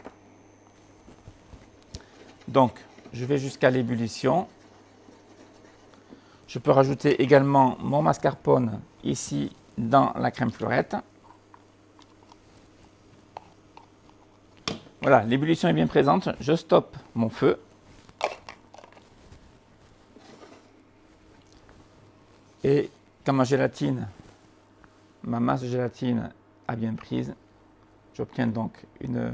A: Donc, je vais jusqu'à l'ébullition. Je peux rajouter également mon mascarpone ici dans la crème fleurette. Voilà, l'ébullition est bien présente. Je stoppe mon feu. Et quand ma masse de gélatine a bien prise, j'obtiens donc une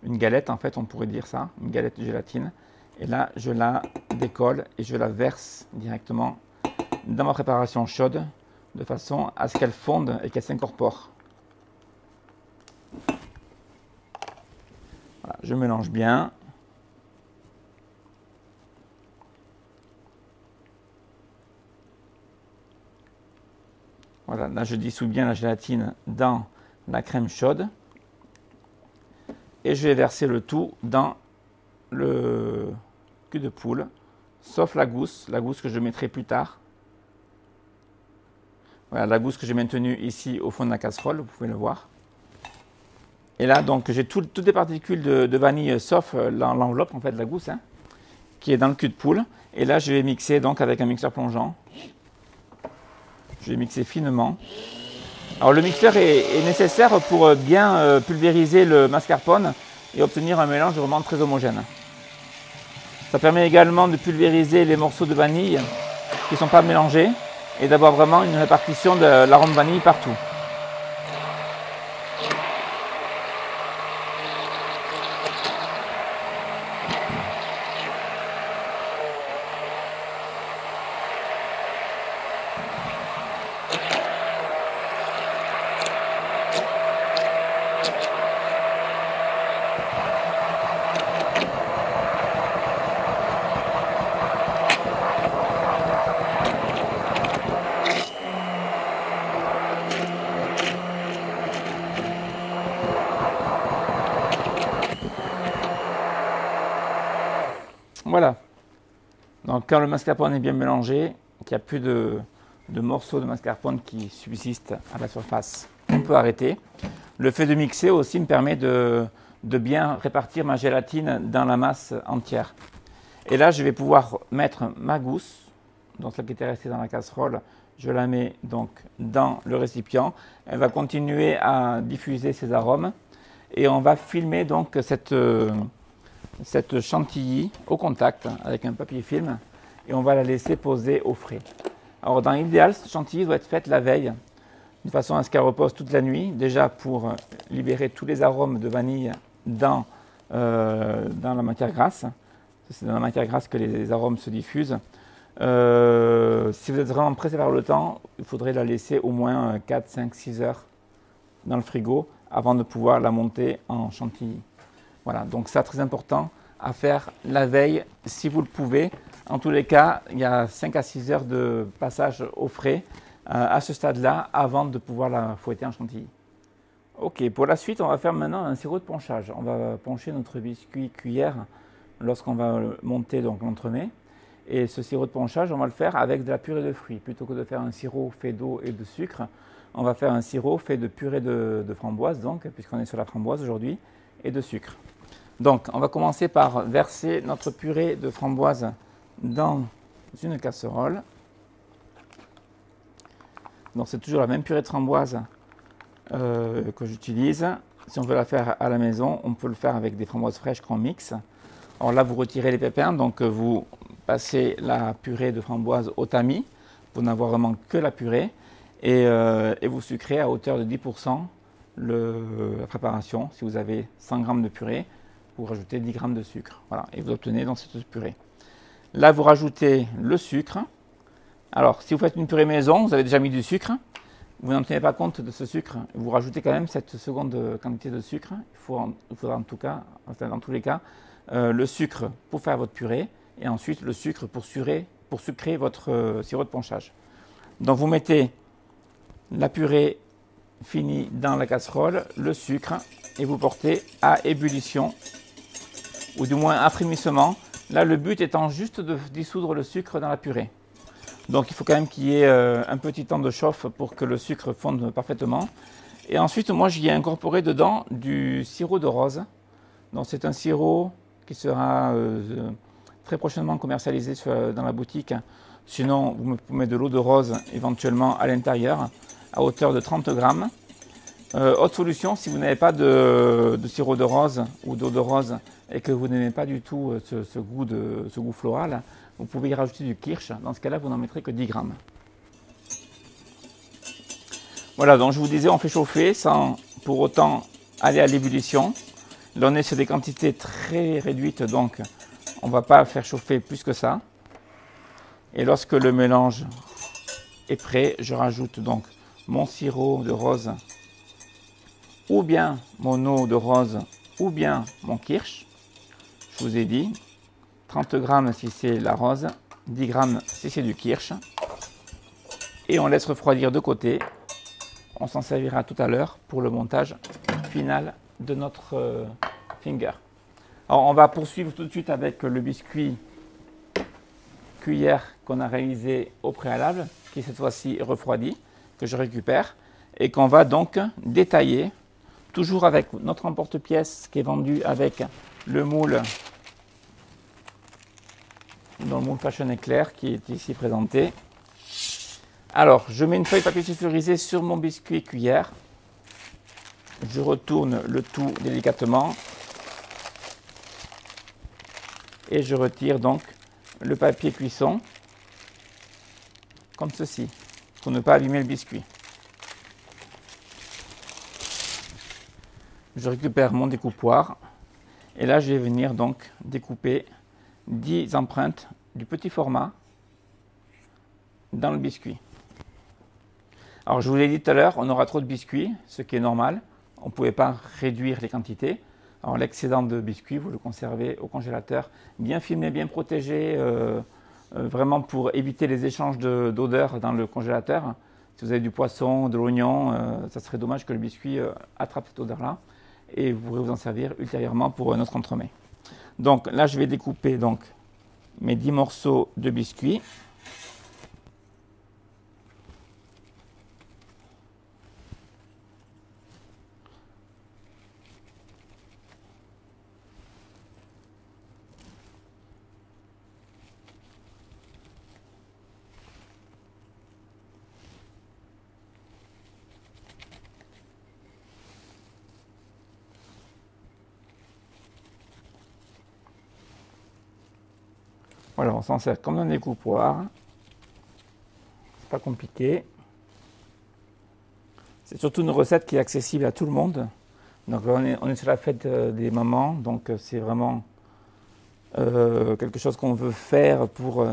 A: galette, en fait, on pourrait dire ça, une galette de gélatine. Et là, je la décolle et je la verse directement dans ma préparation chaude, de façon à ce qu'elle fonde et qu'elle s'incorpore. Voilà, je mélange bien. Voilà, là je dissous bien la gélatine dans la crème chaude et je vais verser le tout dans le cul de poule, sauf la gousse que je mettrai plus tard. Voilà, la gousse que j'ai maintenue ici au fond de la casserole, vous pouvez le voir. Et là, donc, j'ai toutes les particules de vanille, sauf l'enveloppe en fait de la gousse, hein, qui est dans le cul de poule. Et là, je vais mixer donc avec un mixeur plongeant. Je vais mixer finement. Alors le mixeur est nécessaire pour bien pulvériser le mascarpone et obtenir un mélange vraiment très homogène. Ça permet également de pulvériser les morceaux de vanille qui ne sont pas mélangés et d'avoir vraiment une répartition de l'arôme vanille partout. Voilà. Donc quand le mascarpone est bien mélangé, qu'il n'y a plus de morceaux de mascarpone qui subsistent à la surface, on peut arrêter. Le fait de mixer aussi me permet de bien répartir ma gélatine dans la masse entière. Et là, je vais pouvoir mettre ma gousse, donc celle qui était restée dans la casserole, je la mets donc dans le récipient. Elle va continuer à diffuser ses arômes et on va filmer donc cette chantilly au contact avec un papier film et on va la laisser poser au frais. Alors dans l'idéal, cette chantilly doit être faite la veille de façon à ce qu'elle repose toute la nuit, déjà pour libérer tous les arômes de vanille dans la matière grasse. C'est dans la matière grasse que les arômes se diffusent. Si vous êtes vraiment pressé par le temps, il faudrait la laisser au moins 4, 5, 6 heures dans le frigo avant de pouvoir la monter en chantilly. Voilà, donc ça très important à faire la veille si vous le pouvez. En tous les cas, il y a 5 à 6 heures de passage au frais à ce stade-là avant de pouvoir la fouetter en chantilly. Ok, pour la suite, on va faire maintenant un sirop de ponchage. On va poncher notre biscuit cuillère lorsqu'on va monter donc l'entremet. Et ce sirop de ponchage, on va le faire avec de la purée de fruits. Plutôt que de faire un sirop fait d'eau et de sucre, on va faire un sirop fait de purée de framboise, donc, puisqu'on est sur la framboise aujourd'hui, et de sucre. Donc, on va commencer par verser notre purée de framboise dans une casserole. Donc, c'est toujours la même purée de framboise que j'utilise. Si on veut la faire à la maison, on peut le faire avec des framboises fraîches qu'on mixe. Alors là, vous retirez les pépins, donc vous passez la purée de framboise au tamis pour n'avoir vraiment que la purée et vous sucrez à hauteur de 10% la préparation. Si vous avez 100 g de purée, vous rajoutez 10 g de sucre. Voilà, et vous obtenez dans cette purée. Là, vous rajoutez le sucre. Alors, si vous faites une purée maison, vous avez déjà mis du sucre. Vous n'en tenez pas compte de ce sucre. Vous rajoutez quand même cette seconde quantité de sucre. Il faudra en tout cas, dans tous les cas, le sucre pour faire votre purée et ensuite le sucre pour sucrer votre sirop de ponchage. Donc, vous mettez la purée finie dans la casserole, le sucre et vous portez à ébullition ou du moins à frémissement. Là, le but étant juste de dissoudre le sucre dans la purée. Donc, il faut quand même qu'il y ait un petit temps de chauffe pour que le sucre fonde parfaitement. Et ensuite, moi, j'y ai incorporé dedans du sirop de rose. Donc, c'est un sirop qui sera très prochainement commercialisé dans la boutique. Sinon, vous mettez de l'eau de rose éventuellement à l'intérieur à hauteur de 30 g. Autre solution, si vous n'avez pas de sirop de rose ou d'eau de rose et que vous n'aimez pas du tout ce goût floral, vous pouvez y rajouter du kirsch. Dans ce cas-là, vous n'en mettrez que 10 g. Voilà, donc je vous disais, on fait chauffer sans pour autant aller à l'ébullition. Là, on est sur des quantités très réduites, donc on ne va pas faire chauffer plus que ça. Et lorsque le mélange est prêt, je rajoute donc mon sirop de rose ou bien mon eau de rose ou bien mon kirsch. Je vous ai dit 30 g si c'est la rose, 10 g si c'est du kirsch. Et on laisse refroidir de côté. On s'en servira tout à l'heure pour le montage final de notre finger. Alors on va poursuivre tout de suite avec le biscuit cuillère qu'on a réalisé au préalable, qui est cette fois-ci refroidi, que je récupère et qu'on va donc détailler, toujours avec notre emporte-pièce qui est vendu avec le moule, dans le moule Fashion Éclair qui est ici présenté. Alors, je mets une feuille de papier sulfurisé sur mon biscuit cuillère. Je retourne le tout délicatement. et je retire donc le papier cuisson comme ceci pour ne pas abîmer le biscuit. Je récupère mon découpoir et là je vais venir donc découper 10 empreintes du petit format dans le biscuit. Alors je vous l'ai dit tout à l'heure, on aura trop de biscuits, ce qui est normal. On ne pouvait pas réduire les quantités. Alors l'excédent de biscuits, vous le conservez au congélateur, bien filmé, bien protégé, vraiment pour éviter les échanges d'odeurs dans le congélateur. Si vous avez du poisson, de l'oignon, ça serait dommage que le biscuit attrape cette odeur-là. Et vous pourrez vous en servir ultérieurement pour notre entremets. Donc là, je vais découper donc, mes 10 morceaux de biscuits. Voilà, on s'en sert comme un découpoir. C'est pas compliqué. C'est surtout une recette qui est accessible à tout le monde. Donc on est sur la fête des mamans, donc c'est vraiment quelque chose qu'on veut faire pour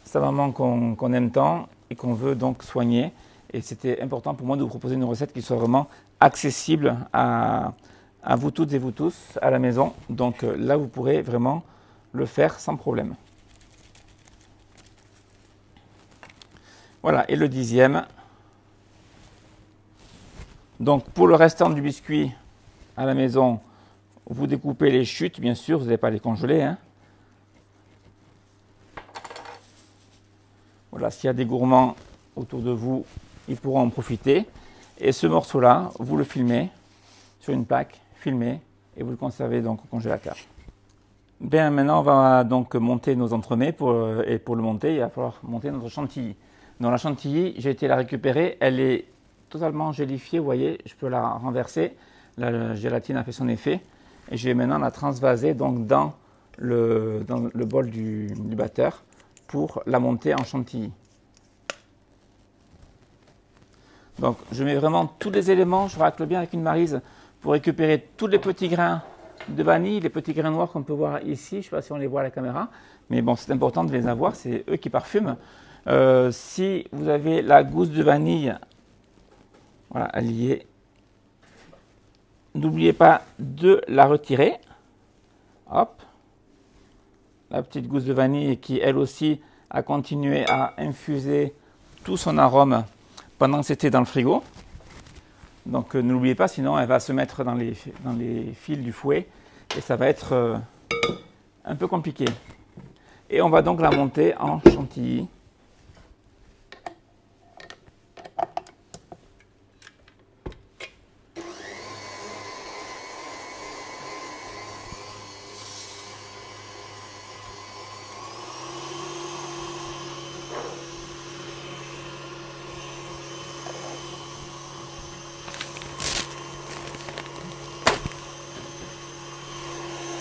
A: sa maman qu'on aime tant et qu'on veut donc soigner. Et c'était important pour moi de vous proposer une recette qui soit vraiment accessible à vous toutes et vous tous à la maison. Donc là, vous pourrez vraiment le faire sans problème. Voilà, et le 10e. Donc pour le restant du biscuit à la maison, vous découpez les chutes, bien sûr, vous n'allez pas les congeler, hein. Voilà, s'il y a des gourmands autour de vous, ils pourront en profiter. Et ce morceau-là, vous le filmez sur une plaque, filmez, et vous le conservez donc au congélateur. Bien, maintenant on va donc monter nos entremets, et pour le monter, il va falloir monter notre chantilly. Dans la chantilly, j'ai été la récupérer, elle est totalement gélifiée, vous voyez, je peux la renverser, la gélatine a fait son effet, et je vais maintenant la transvaser donc dans le bol du batteur pour la monter en chantilly. Donc je mets vraiment tous les éléments, je racle bien avec une maryse pour récupérer tous les petits grains de vanille, les petits grains noirs qu'on peut voir ici, je ne sais pas si on les voit à la caméra, mais bon, c'est important de les avoir, c'est eux qui parfument. Si vous avez la gousse de vanille, voilà, elle y est. N'oubliez pas de la retirer. Hop. La petite gousse de vanille qui, elle aussi, a continué à infuser tout son arôme pendant que c'était dans le frigo. Donc ne l'oubliez pas, sinon elle va se mettre dans les fils du fouet et ça va être un peu compliqué. Et on va donc la monter en chantilly.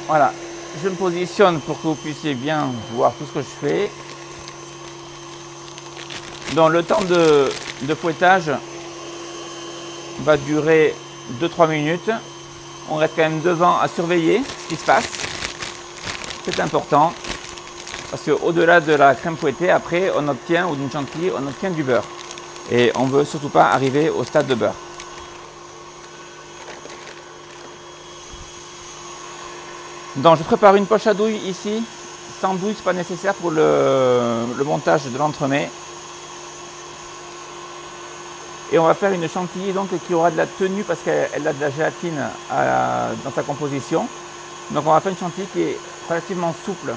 A: Voilà, je me positionne pour que vous puissiez bien voir tout ce que je fais. Donc le temps de fouettage va durer 2-3 minutes. On reste quand même devant à surveiller ce qui se passe. C'est important parce qu'au-delà de la crème fouettée, après on obtient, ou d'une chantilly, on obtient du beurre. Et on ne veut surtout pas arriver au stade de beurre. Donc je prépare une poche à douille ici. Sans douille, ce n'est pas nécessaire pour le montage de l'entremet. Et on va faire une chantilly donc, qui aura de la tenue parce qu'elle a de la gélatine dans sa composition. Donc on va faire une chantilly qui est relativement souple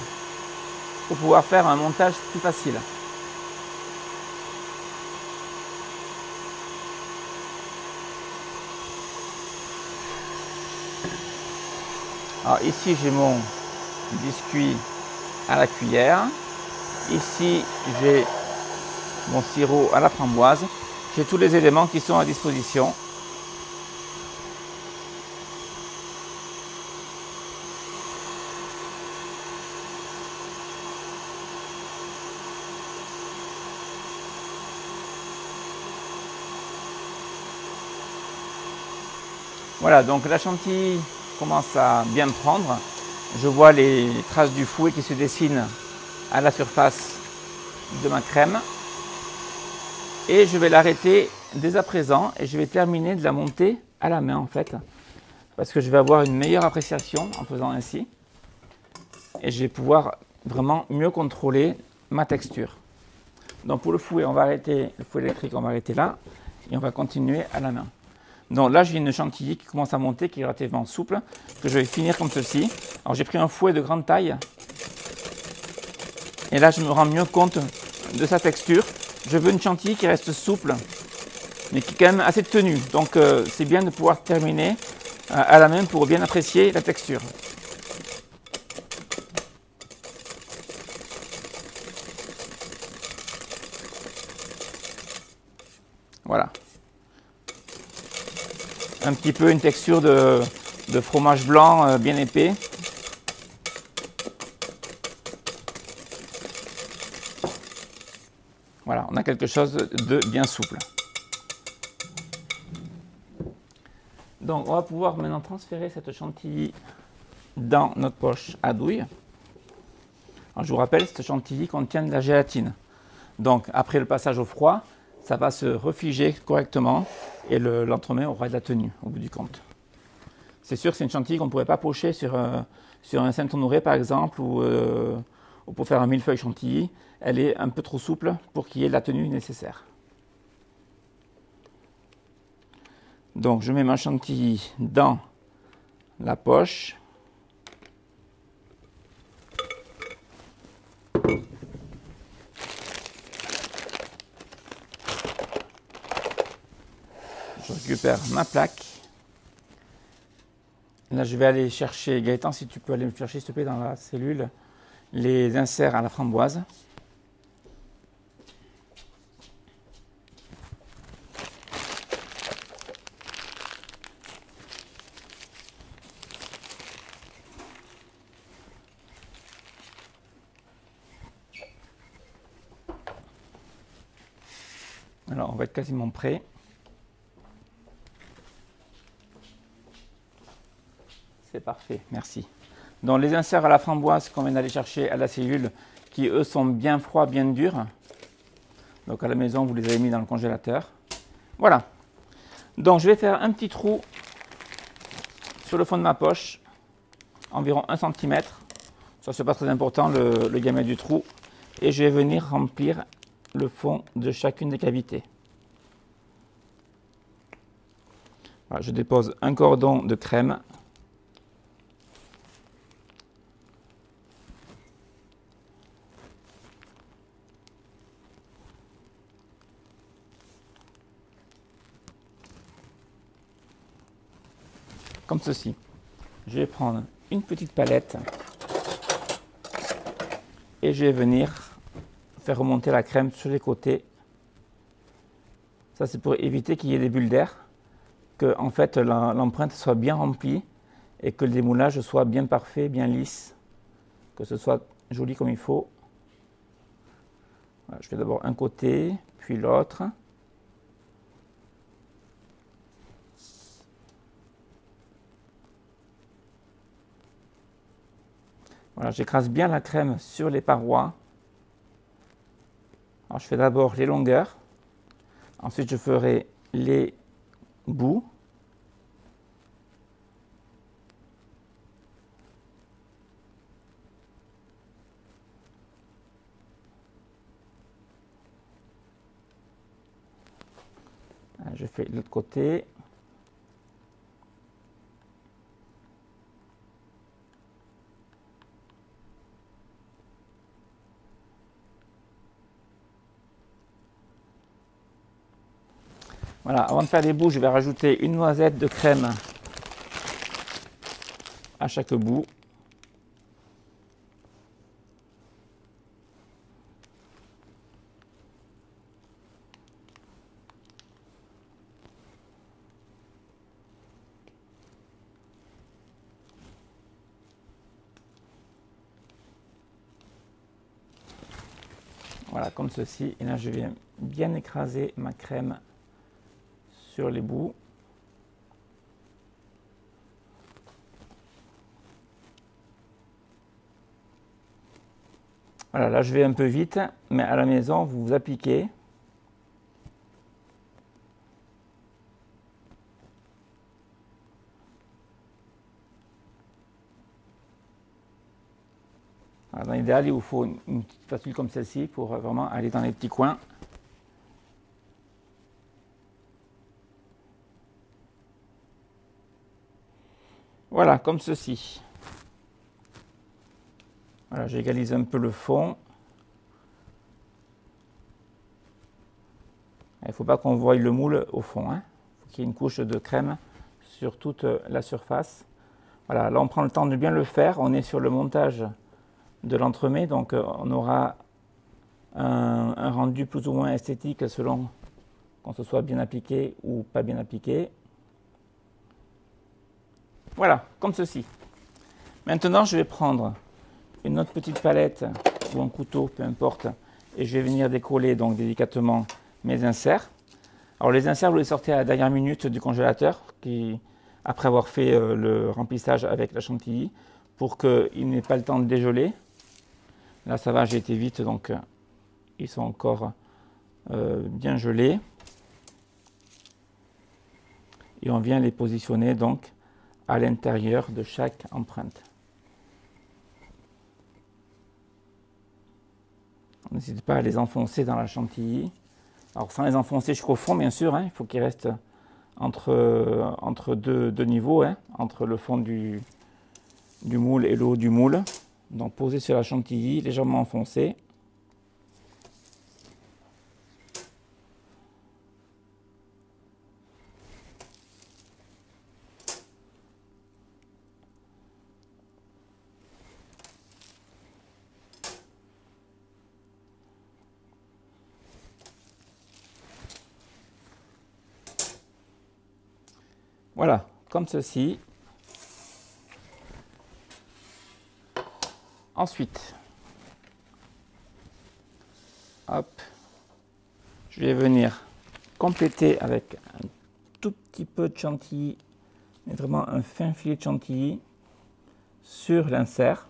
A: pour pouvoir faire un montage plus facile. Alors ici j'ai mon biscuit à la cuillère. Ici j'ai mon sirop à la framboise. J'ai tous les éléments qui sont à disposition. Voilà, donc la chantilly commence à bien prendre. Je vois les traces du fouet qui se dessinent à la surface de ma crème. Et je vais l'arrêter dès à présent et je vais terminer de la monter à la main en fait. Parce que je vais avoir une meilleure appréciation en faisant ainsi. Et je vais pouvoir vraiment mieux contrôler ma texture. Donc pour le fouet, on va arrêter, le fouet électrique, on va arrêter là. Et on va continuer à la main. Donc là, j'ai une chantilly qui commence à monter, qui est relativement souple, que je vais finir comme ceci. Alors j'ai pris un fouet de grande taille. Et là, je me rends mieux compte de sa texture. Je veux une chantilly qui reste souple, mais qui est quand même assez tenue. Donc c'est bien de pouvoir terminer à la main pour bien apprécier la texture. Voilà. Un petit peu une texture de fromage blanc bien épais. Voilà, on a quelque chose de bien souple. Donc on va pouvoir maintenant transférer cette chantilly dans notre poche à douille. Alors, je vous rappelle, cette chantilly contient de la gélatine. Donc après le passage au froid, ça va se refiger correctement et l'entremets aura de la tenue au bout du compte. C'est sûr que c'est une chantilly qu'on ne pourrait pas pocher sur un Saint-Honoré par exemple ou pour faire un millefeuille chantilly. Elle est un peu trop souple pour qu'il y ait la tenue nécessaire. Donc je mets ma chantilly dans la poche. Je récupère ma plaque. Là, je vais aller chercher, Gaëtan, si tu peux aller me chercher, s'il te plaît, dans la cellule, les inserts à la framboise. Alors, on va être quasiment prêt. C'est parfait, merci. Donc les inserts à la framboise qu'on vient d'aller chercher à la cellule, qui eux sont bien froids, bien durs. Donc à la maison, vous les avez mis dans le congélateur. Voilà. Donc je vais faire un petit trou sur le fond de ma poche, environ 1 cm. Ça, c'est pas très important, le diamètre du trou. Et je vais venir remplir le fond de chacune des cavités. Voilà, je dépose un cordon de crème. Comme ceci. Je vais prendre une petite palette et je vais venir faire remonter la crème sur les côtés. Ça, c'est pour éviter qu'il y ait des bulles d'air, que en fait l'empreinte soit bien remplie et que le démoulage soit bien parfait, bien lisse, que ce soit joli comme il faut. Voilà, je fais d'abord un côté, puis l'autre. Voilà, j'écrase bien la crème sur les parois. Alors, je fais d'abord les longueurs. Ensuite, je ferai les bouts. Je fais l'autre côté. Voilà, avant de faire les bouts, je vais rajouter une noisette de crème à chaque bout. Voilà, comme ceci. Et là, je viens bien écraser ma crème sur les bouts. Voilà, là je vais un peu vite, mais à la maison, vous appliquez. Voilà, dans l'idéal, il vous faut une petite spatule comme celle-ci pour vraiment aller dans les petits coins. Voilà, comme ceci. Voilà, j'égalise un peu le fond. Il ne faut pas qu'on voie le moule au fond. Il faut qu'il y ait une couche de crème sur toute la surface. Voilà, là on prend le temps de bien le faire. On est sur le montage de l'entremets, donc on aura un rendu plus ou moins esthétique selon qu'on se soit bien appliqué ou pas bien appliqué. Voilà, comme ceci. Maintenant, je vais prendre une autre petite palette ou un couteau, peu importe, et je vais venir décoller donc délicatement mes inserts. Alors les inserts, vous les sortez à la dernière minute du congélateur, après avoir fait le remplissage avec la chantilly, pour qu'il n'ait pas le temps de dégeler. Là, ça va, j'ai été vite, donc ils sont encore bien gelés. Et on vient les positionner donc à l'intérieur de chaque empreinte. N'hésitez pas à les enfoncer dans la chantilly. Alors sans les enfoncer jusqu'au fond, bien sûr, il faut qu'ils restent entre deux niveaux, entre le fond du moule et le haut du moule. Donc posez sur la chantilly, légèrement enfoncé. Voilà, comme ceci. Ensuite, hop, je vais venir compléter avec un tout petit peu de chantilly, mais vraiment un fin filet de chantilly sur l'insert.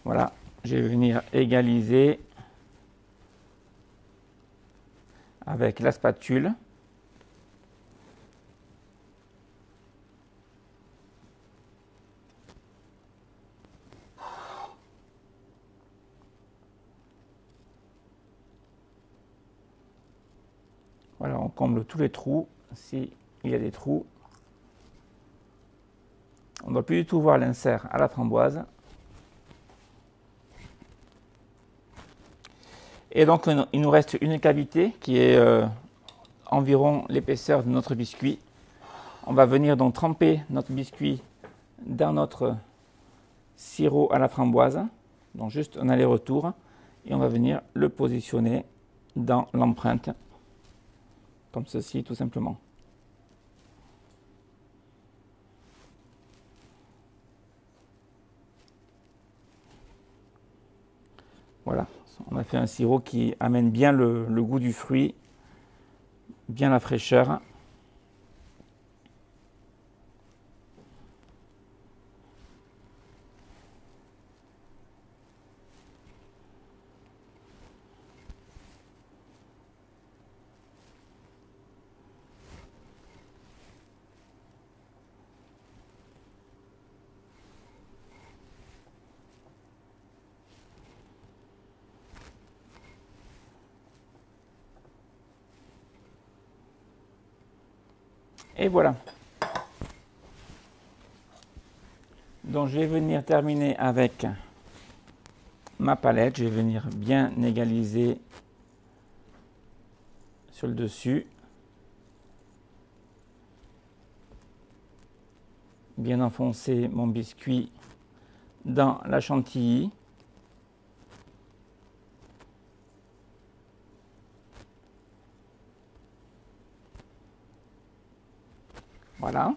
A: Voilà, je vais venir égaliser avec la spatule. Voilà, on comble tous les trous, s'il y a des trous. On ne doit plus du tout voir l'insert à la framboise. Et donc, il nous reste une cavité qui est environ l'épaisseur de notre biscuit. On va venir donc tremper notre biscuit dans notre sirop à la framboise. Donc, juste un aller-retour. Et on va venir le positionner dans l'empreinte. Comme ceci, tout simplement. Voilà, on a fait un sirop qui amène bien le goût du fruit, bien la fraîcheur. Et voilà. Donc je vais venir terminer avec ma palette. Je vais venir bien égaliser sur le dessus. Bien enfoncer mon biscuit dans la chantilly. Voilà.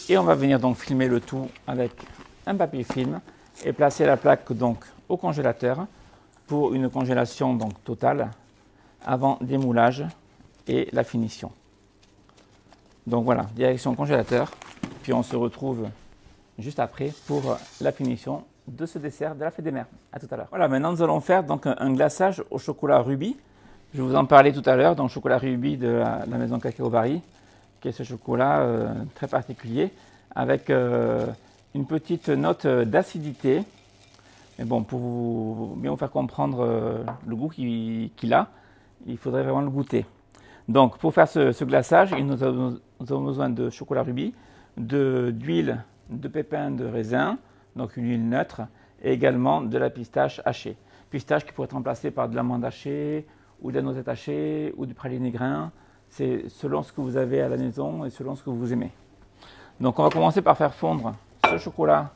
A: Et on va venir donc filmer le tout avec un papier film. et placer la plaque donc au congélateur pour une congélation donc totale avant démoulage et la finition. Donc voilà, direction congélateur, puis on se retrouve juste après pour la finition de ce dessert de la fête des mères. À tout à l'heure. Voilà, maintenant nous allons faire donc un glaçage au chocolat rubis. Je vous en parlais tout à l'heure, donc chocolat rubis de la maison Cacao Barry, qui est ce chocolat très particulier avec une petite note d'acidité. Mais bon, pour bien vous faire comprendre le goût qu'il a, il faudrait vraiment le goûter. Donc pour faire ce glaçage, nous avons besoin de chocolat rubis, d'huile de pépins de raisin, donc une huile neutre, et également de la pistache hachée. Pistache qui pourrait être remplacée par de l'amande hachée, ou de la noisette hachée, ou du praliné grain. C'est selon ce que vous avez à la maison et selon ce que vous aimez. Donc on va commencer par faire fondre ce chocolat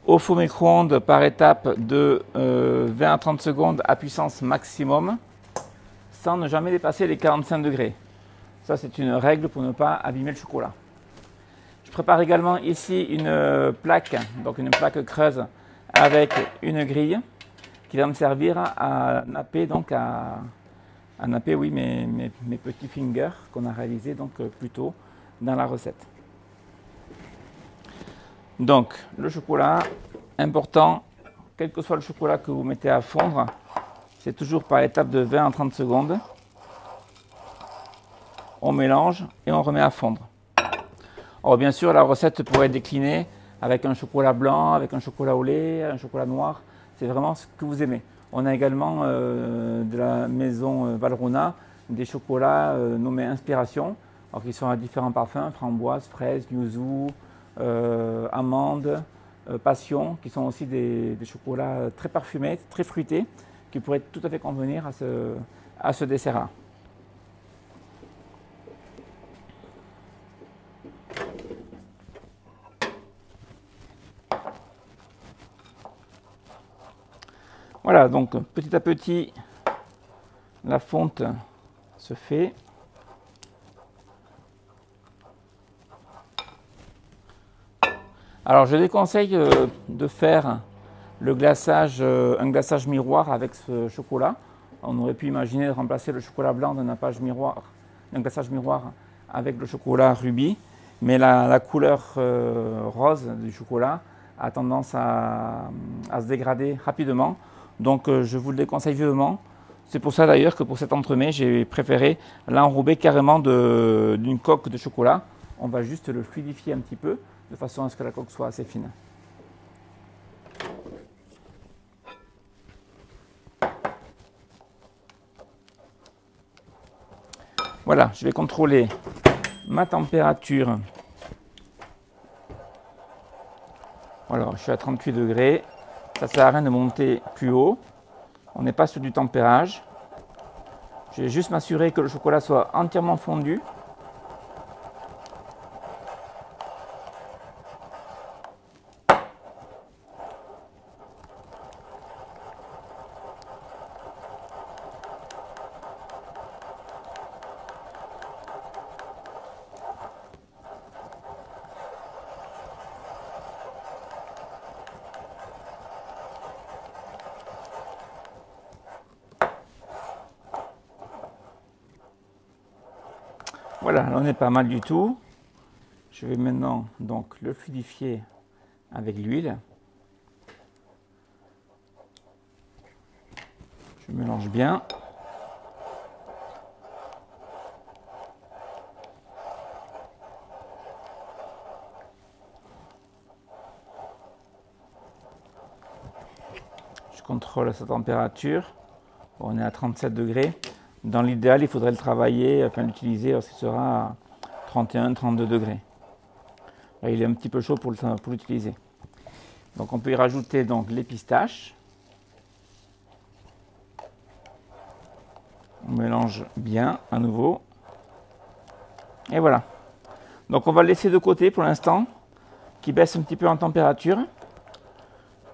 A: au four micro-ondes par étape de 20 à 30 secondes à puissance maximum, sans ne jamais dépasser les 45 degrés. Ça, c'est une règle pour ne pas abîmer le chocolat. Je prépare également ici une plaque, donc une plaque creuse avec une grille qui va me servir à napper, donc à napper oui, mes petits fingers qu'on a réalisés donc plus tôt dans la recette. Donc le chocolat, important, quel que soit le chocolat que vous mettez à fondre, c'est toujours par étape de 20 à 30 secondes. On mélange et on remet à fondre. Alors bien sûr, la recette pourrait être déclinée avec un chocolat blanc, avec un chocolat au lait, un chocolat noir. C'est vraiment ce que vous aimez. On a également de la maison Valrhona des chocolats nommés Inspiration, alors qui sont à différents parfums, framboise, fraise, yuzu, amande, passion, qui sont aussi des chocolats très parfumés, très fruités, qui pourraient tout à fait convenir à ce dessert-là. Voilà, donc petit à petit, la fonte se fait. Alors je déconseille de faire le glaçage, un glaçage miroir avec ce chocolat. On aurait pu imaginer de remplacer le chocolat blanc d'un glaçage miroir avec le chocolat rubis, mais la couleur rose du chocolat a tendance à se dégrader rapidement. Donc je vous le déconseille vivement. C'est pour ça d'ailleurs que pour cet entremets, j'ai préféré l'enrober carrément d'une coque de chocolat. On va juste le fluidifier un petit peu, de façon à ce que la coque soit assez fine. Voilà, je vais contrôler ma température. Voilà, je suis à 38 degrés. Ça ne sert à rien de monter plus haut. On n'est pas sur du tempérage. Je vais juste m'assurer que le chocolat soit entièrement fondu. Voilà, là on est pas mal du tout. Je vais maintenant donc le fluidifier avec l'huile. Je mélange bien. Je contrôle sa température. On est à 37 degrés. Dans l'idéal, il faudrait le travailler, enfin l'utiliser lorsqu'il sera à 31-32 degrés. Là, il est un petit peu chaud pour l'utiliser. Donc on peut y rajouter donc les pistaches. On mélange bien à nouveau. Et voilà. Donc on va le laisser de côté pour l'instant, qu'il baisse un petit peu en température,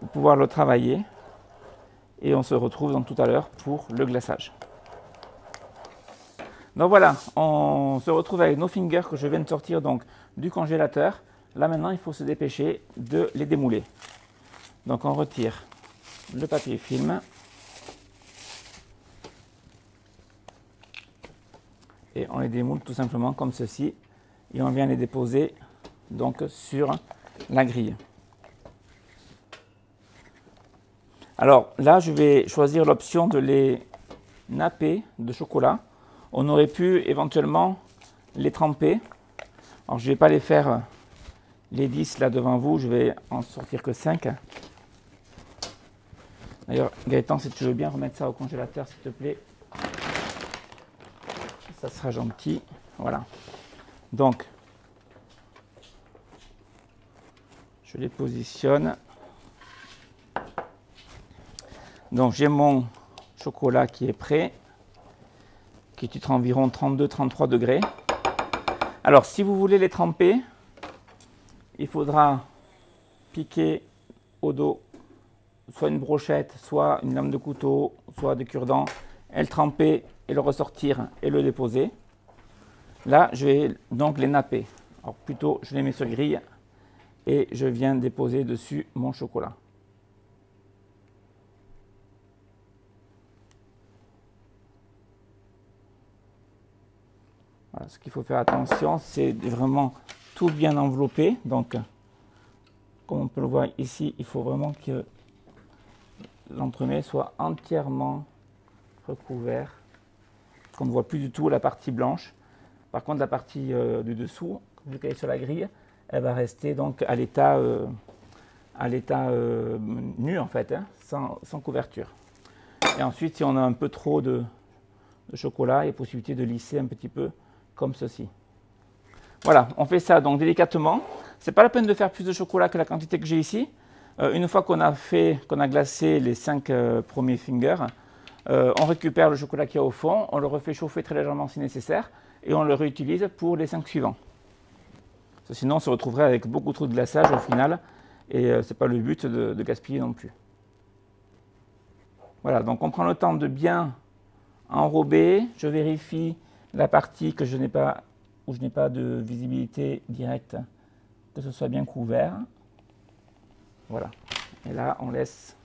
A: pour pouvoir le travailler. Et on se retrouve donc tout à l'heure pour le glaçage. Donc voilà, on se retrouve avec nos fingers que je viens de sortir donc du congélateur. Là maintenant, il faut se dépêcher de les démouler. Donc on retire le papier film et on les démoule tout simplement comme ceci et on vient les déposer donc sur la grille. Alors là, je vais choisir l'option de les napper de chocolat. On aurait pu éventuellement les tremper. Alors je ne vais pas les faire les 10 là devant vous, je vais en sortir que 5. D'ailleurs, Gaëtan, si tu veux bien remettre ça au congélateur, s'il te plaît. Ça sera gentil. Voilà. Donc, je les positionne. Donc, j'ai mon chocolat qui est prêt, qui est environ 32-33 degrés. Alors, si vous voulez les tremper, il faudra piquer au dos soit une brochette, soit une lame de couteau, soit des cure-dents, et le tremper et le ressortir et le déposer. Là, je vais donc les napper. Alors plutôt, je les mets sur grille et je viens déposer dessus mon chocolat. Voilà, ce qu'il faut faire attention, c'est vraiment tout bien envelopper. Donc, comme on peut le voir ici, il faut vraiment que l'entremets soit entièrement recouvert, qu'on ne voit plus du tout la partie blanche. Par contre, la partie du dessous, vu qu'elle est sur la grille, elle va rester donc à l'état nu en fait, hein, sans couverture. Et ensuite, si on a un peu trop de chocolat, il y a possibilité de lisser un petit peu comme ceci. Voilà, on fait ça donc délicatement. C'est pas la peine de faire plus de chocolat que la quantité que j'ai ici. Une fois qu'on a glacé les 5 premiers fingers, on récupère le chocolat qu'il y a au fond, on le refait chauffer très légèrement si nécessaire, et on le réutilise pour les 5 suivants. Sinon, on se retrouverait avec beaucoup trop de glaçage au final, et ce n'est pas le but de gaspiller non plus. Voilà, donc on prend le temps de bien enrober. Je vérifie la partie que je n'ai pas, où je n'ai pas de visibilité directe, que ce soit bien couvert. Voilà. Et là, on laisse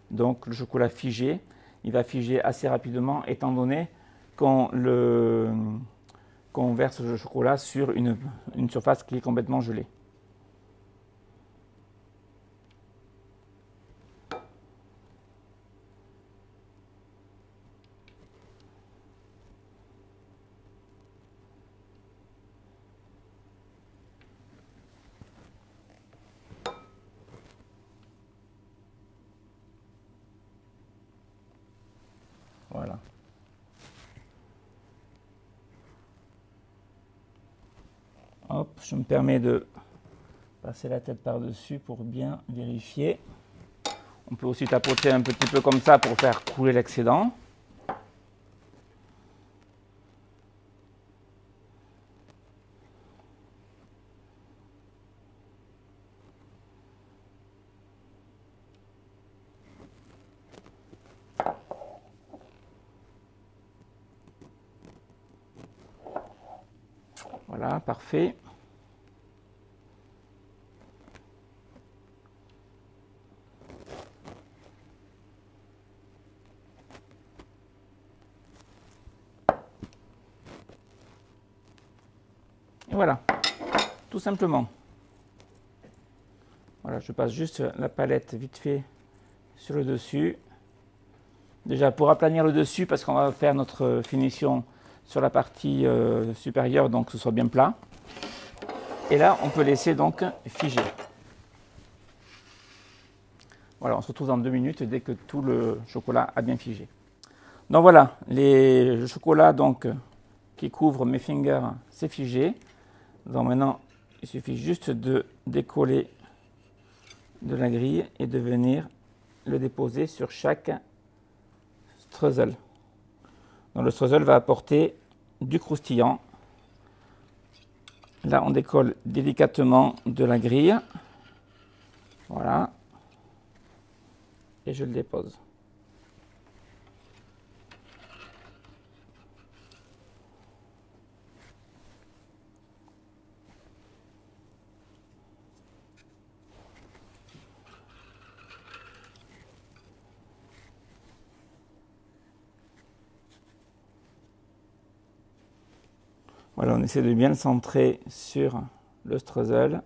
A: donc le chocolat figer. Il va figer assez rapidement, étant donné qu'on verse le chocolat sur une surface qui est complètement gelée. Voilà. Hop, je me permets de passer la tête par-dessus pour bien vérifier. On peut aussi tapoter un petit peu comme ça pour faire couler l'excédent. Voilà, parfait. Et voilà, tout simplement. Voilà, je passe juste la palette vite fait sur le dessus. Déjà pour aplanir le dessus, parce qu'on va faire notre finition sur la partie supérieure, donc que ce soit bien plat. Et là, on peut laisser donc figer. Voilà, on se retrouve dans 2 minutes dès que tout le chocolat a bien figé. Donc voilà, le chocolat donc, qui couvre mes fingers, c'est figé. Donc maintenant, il suffit juste de décoller de la grille et de venir le déposer sur chaque streusel. Donc le streusel va apporter du croustillant. Là, on décolle délicatement de la grille. Voilà. Et je le dépose. Voilà, on essaie de bien le centrer sur le streusel.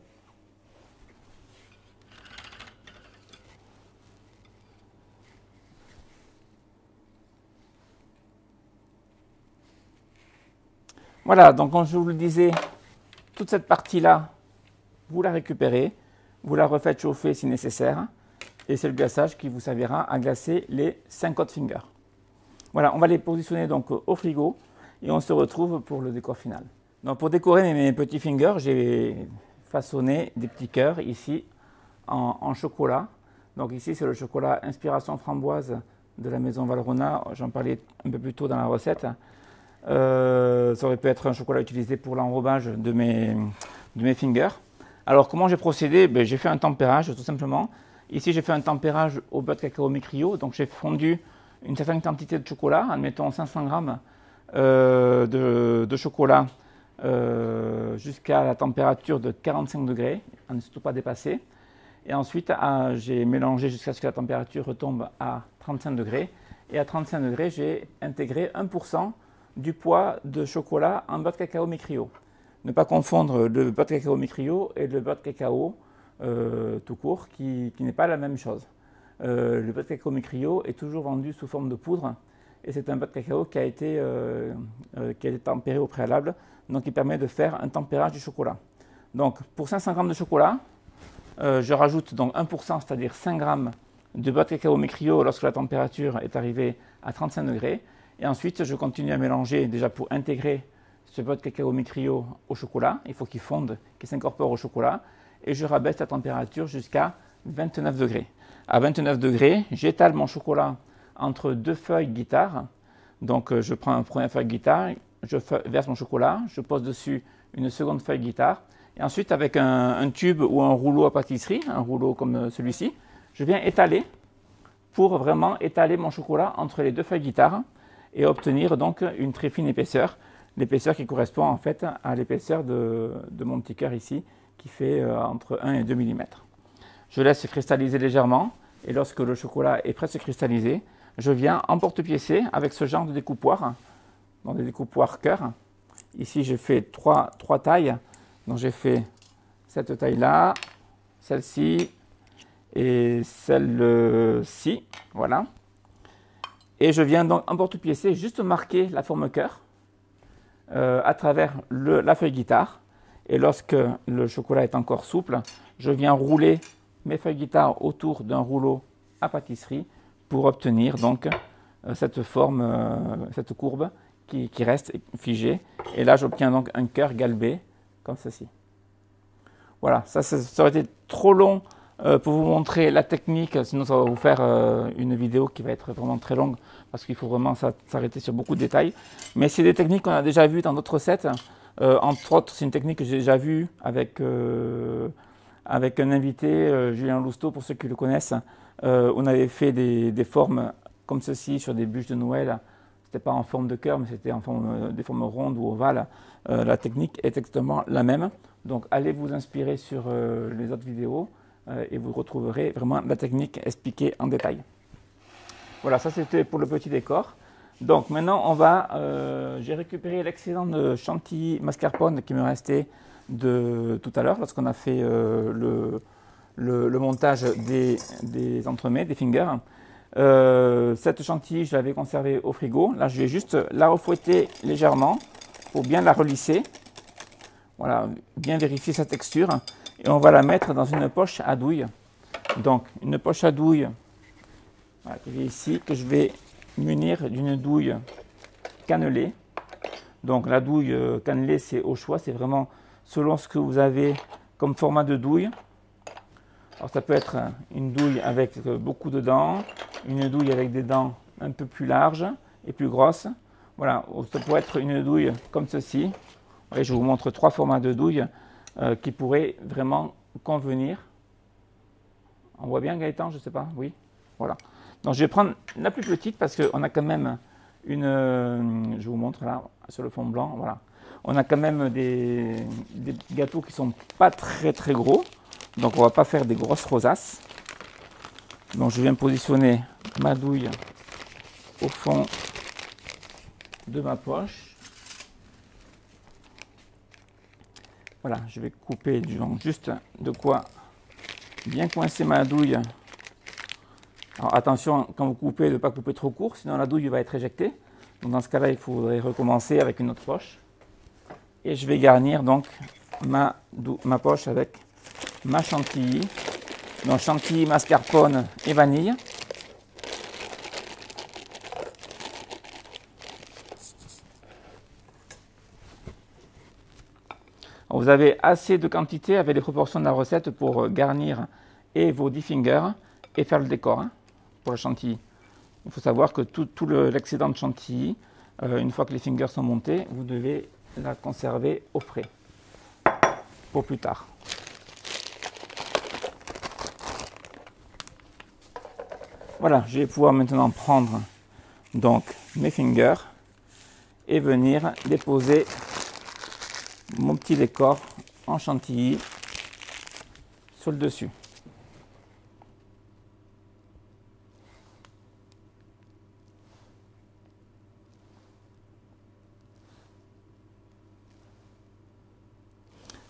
A: Voilà, donc comme je vous le disais, toute cette partie-là, vous la récupérez, vous la refaites chauffer si nécessaire, et c'est le glaçage qui vous servira à glacer les 5 autres fingers. Voilà, on va les positionner donc au frigo, et on se retrouve pour le décor final. Donc pour décorer mes petits fingers, j'ai façonné des petits cœurs ici en chocolat. Donc ici c'est le chocolat Inspiration Framboise de la maison Valrhona, j'en parlais un peu plus tôt dans la recette. Ça aurait pu être un chocolat utilisé pour l'enrobage de mes fingers. Alors comment j'ai procédé? J'ai fait un tempérage tout simplement. Ici j'ai fait un tempérage au beurre de cacao mi-cryo. Donc j'ai fondu une certaine quantité de chocolat, admettons 500 g de chocolat jusqu'à la température de 45 degrés, à ne surtout pas dépasser. Et ensuite j'ai mélangé jusqu'à ce que la température retombe à 35 degrés. Et à 35 degrés j'ai intégré 1% du poids de chocolat en beurre de cacao mi-cryo. Ne pas confondre le beurre de cacao mi-cryo et le beurre de cacao tout court, qui n'est pas la même chose. Le beurre de cacao mi-cryo est toujours vendu sous forme de poudre, et c'est un beurre de cacao qui a été tempéré au préalable, donc il permet de faire un tempérage du chocolat. Donc pour 500 g de chocolat, je rajoute donc 1%, c'est-à-dire 5 g de beurre de cacao mi-cryo lorsque la température est arrivée à 35 degrés. Et ensuite, je continue à mélanger déjà pour intégrer ce beurre de cacao mi-cryo au chocolat. Il faut qu'il fonde, qu'il s'incorpore au chocolat. Et je rabaisse la température jusqu'à 29 degrés. À 29 degrés, j'étale mon chocolat entre deux feuilles guitare. Donc, je prends une première feuille guitare, je verse mon chocolat, je pose dessus une seconde feuille guitare. Et ensuite, avec un tube ou un rouleau à pâtisserie, un rouleau comme celui-ci, je viens étaler pour vraiment étaler mon chocolat entre les deux feuilles guitare et obtenir donc une très fine épaisseur, l'épaisseur qui correspond en fait à l'épaisseur de mon petit cœur ici, qui fait entre 1 et 2 mm. Je laisse cristalliser légèrement, et lorsque le chocolat est presque cristallisé, je viens en porte-piécer avec ce genre de découpoir, dans des découpoirs cœur. Ici j'ai fait trois tailles, donc j'ai fait cette taille-là, celle-ci et celle-ci, voilà. Et je viens donc en porte-piécer juste marquer la forme cœur à travers la feuille guitare. Et lorsque le chocolat est encore souple, je viens rouler mes feuilles guitare autour d'un rouleau à pâtisserie pour obtenir donc cette forme, cette courbe qui reste figée. Et là, j'obtiens donc un cœur galbé comme ceci. Voilà, ça aurait été trop long pour vous montrer la technique, sinon ça va vous faire une vidéo qui va être vraiment très longue parce qu'il faut vraiment s'arrêter sur beaucoup de détails. Mais c'est des techniques qu'on a déjà vues dans d'autres recettes. Entre autres, c'est une technique que j'ai déjà vue avec un invité, Julien Lousteau, pour ceux qui le connaissent. On avait fait des formes comme ceci sur des bûches de Noël. C'était pas en forme de cœur, mais c'était en forme des formes rondes ou ovales. La technique est exactement la même. Donc allez vous inspirer sur les autres vidéos et vous retrouverez vraiment la technique expliquée en détail. Voilà, ça c'était pour le petit décor. Donc maintenant j'ai récupéré l'excédent de chantilly mascarpone qui me restait de tout à l'heure lorsqu'on a fait le montage des entremets, des fingers. Cette chantilly, je l'avais conservée au frigo. Là, je vais juste la refouetter légèrement pour bien la relisser. Voilà, bien vérifier sa texture. Et on va la mettre dans une poche à douille. Donc, une poche à douille voilà, qui est ici, que je vais munir d'une douille cannelée. Donc, la douille cannelée, c'est au choix. C'est vraiment selon ce que vous avez comme format de douille. Alors, ça peut être une douille avec beaucoup de dents, une douille avec des dents un peu plus larges et plus grosses. Voilà, ça peut être une douille comme ceci. Et je vous montre 3 formats de douille qui pourraient vraiment convenir. On voit bien, Gaëtan, je ne sais pas, oui. Voilà. Donc je vais prendre la plus petite parce qu'on a quand même une... je vous montre là, sur le fond blanc, voilà. On a quand même des gâteaux qui ne sont pas très très gros. Donc on ne va pas faire des grosses rosaces. Donc je viens positionner ma douille au fond de ma poche. Voilà, je vais couper juste de quoi bien coincer ma douille. Alors attention, quand vous coupez, de ne pas couper trop court, sinon la douille va être éjectée. Donc dans ce cas-là, il faudrait recommencer avec une autre poche. Et je vais garnir donc ma poche avec ma chantilly. Donc chantilly, mascarpone et vanille. Alors, vous avez assez de quantité avec les proportions de la recette pour garnir et vos 10 fingers et faire le décor pour le chantilly. Il faut savoir que tout l'excédent de chantilly, une fois que les fingers sont montés, vous devez la conserver au frais pour plus tard. Voilà, je vais pouvoir maintenant prendre donc mes fingers et venir déposer mon petit décor en chantilly sur le dessus.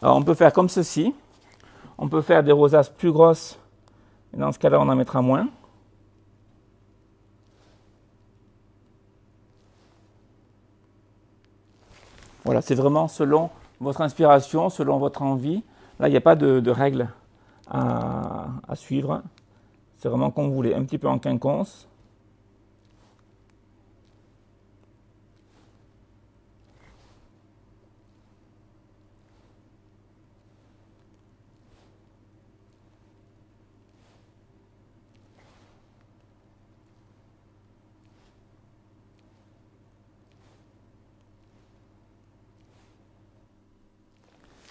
A: Alors on peut faire comme ceci, on peut faire des rosaces plus grosses, et dans ce cas-là on en mettra moins. Voilà, c'est vraiment selon votre inspiration, selon votre envie. Là, il n'y a pas de règles à suivre. C'est vraiment comme vous voulez, un petit peu en quinconce.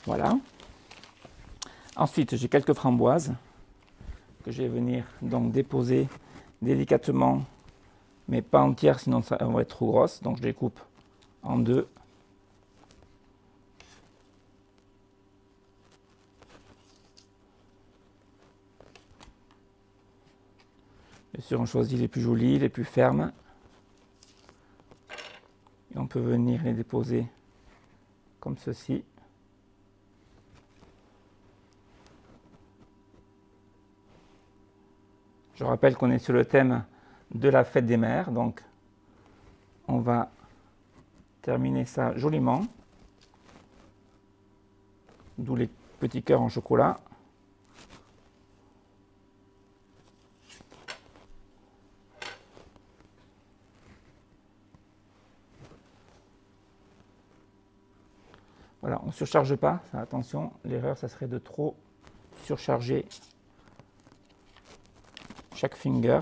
A: Voilà. Ensuite, j'ai quelques framboises que je vais venir donc déposer délicatement, mais pas entières, sinon ça va être trop grosse. Donc je les coupe en deux. Bien sûr, on choisit les plus jolies, les plus fermes. Et on peut venir les déposer comme ceci. Je rappelle qu'on est sur le thème de la fête des mères, donc on va terminer ça joliment. D'où les petits cœurs en chocolat. Voilà, on ne surcharge pas, attention, l'erreur ça serait de trop surcharger chaque finger.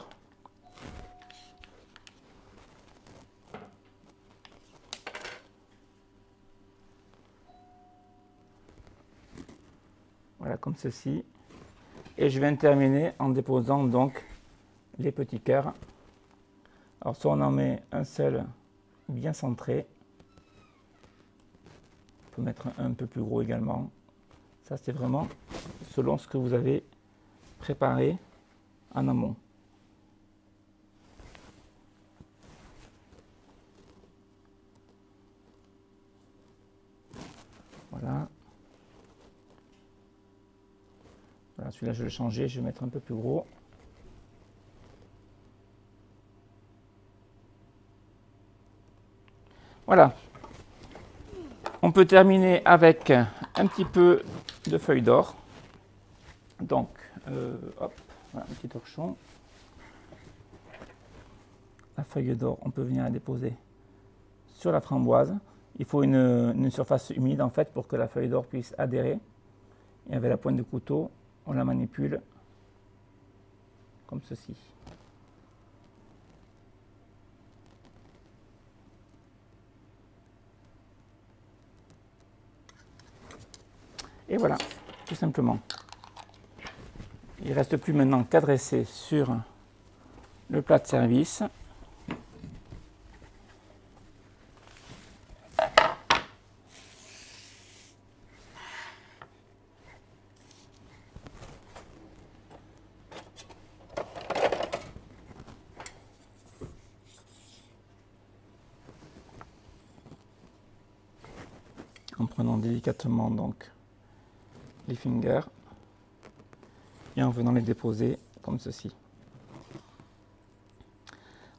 A: Voilà, comme ceci. Et je viens de terminer en déposant donc les petits cœurs. Alors soit on en met un seul bien centré. On peut mettre un peu plus gros également. Ça c'est vraiment selon ce que vous avez préparé en amont. Voilà. Voilà, celui-là je vais le changer, je vais mettre un peu plus gros. Voilà. On peut terminer avec un petit peu de feuilles d'or. Donc, hop, voilà, un petit torchon. La feuille d'or, on peut venir la déposer sur la framboise. Il faut une surface humide en fait pour que la feuille d'or puisse adhérer. Et avec la pointe de couteau, on la manipule comme ceci. Et voilà, tout simplement. Il ne reste plus maintenant qu'à dresser sur le plat de service. En prenant délicatement donc les fingers et en venant les déposer comme ceci.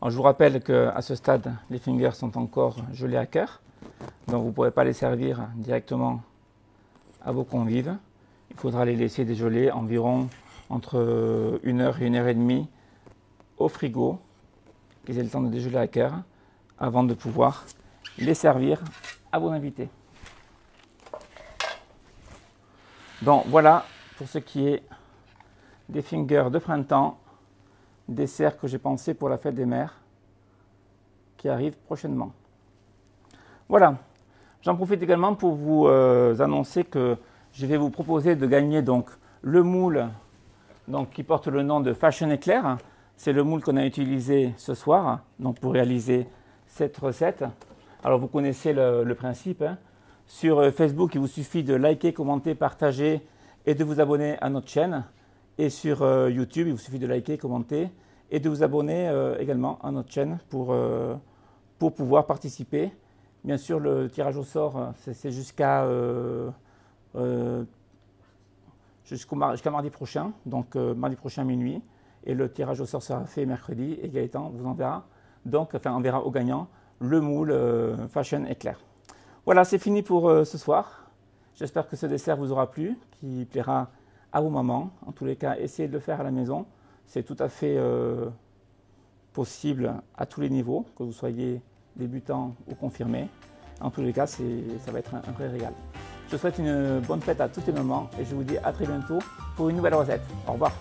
A: Alors, je vous rappelle qu'à ce stade, les fingers sont encore gelés à cœur, donc vous ne pourrez pas les servir directement à vos convives. Il faudra les laisser dégeler environ entre 1 heure et 1 heure et demie au frigo, qu'ils aient le temps de dégeler à cœur, avant de pouvoir les servir à vos invités. Donc voilà pour ce qui est des fingers de printemps, dessert que j'ai pensé pour la fête des mères qui arrive prochainement. Voilà, j'en profite également pour vous annoncer que je vais vous proposer de gagner donc le moule donc, qui porte le nom de Fashion Éclair. C'est le moule qu'on a utilisé ce soir donc, pour réaliser cette recette. Alors vous connaissez le principe. Hein. Sur Facebook, il vous suffit de liker, commenter, partager et de vous abonner à notre chaîne. Et sur YouTube, il vous suffit de liker, commenter et de vous abonner également à notre chaîne pour pouvoir participer. Bien sûr, le tirage au sort, c'est jusqu'à mardi prochain, donc mardi prochain minuit. Et le tirage au sort sera fait mercredi et Gaëtan vous enverra, donc enfin, enverra au gagnant le moule Fashion Éclair. Voilà, c'est fini pour ce soir. J'espère que ce dessert vous aura plu, qu'il plaira à vos mamans. En tous les cas, essayez de le faire à la maison. C'est tout à fait possible à tous les niveaux, que vous soyez débutant ou confirmé. En tous les cas, ça va être un vrai régal. Je souhaite une bonne fête à toutes les mamans et je vous dis à très bientôt pour une nouvelle recette. Au revoir.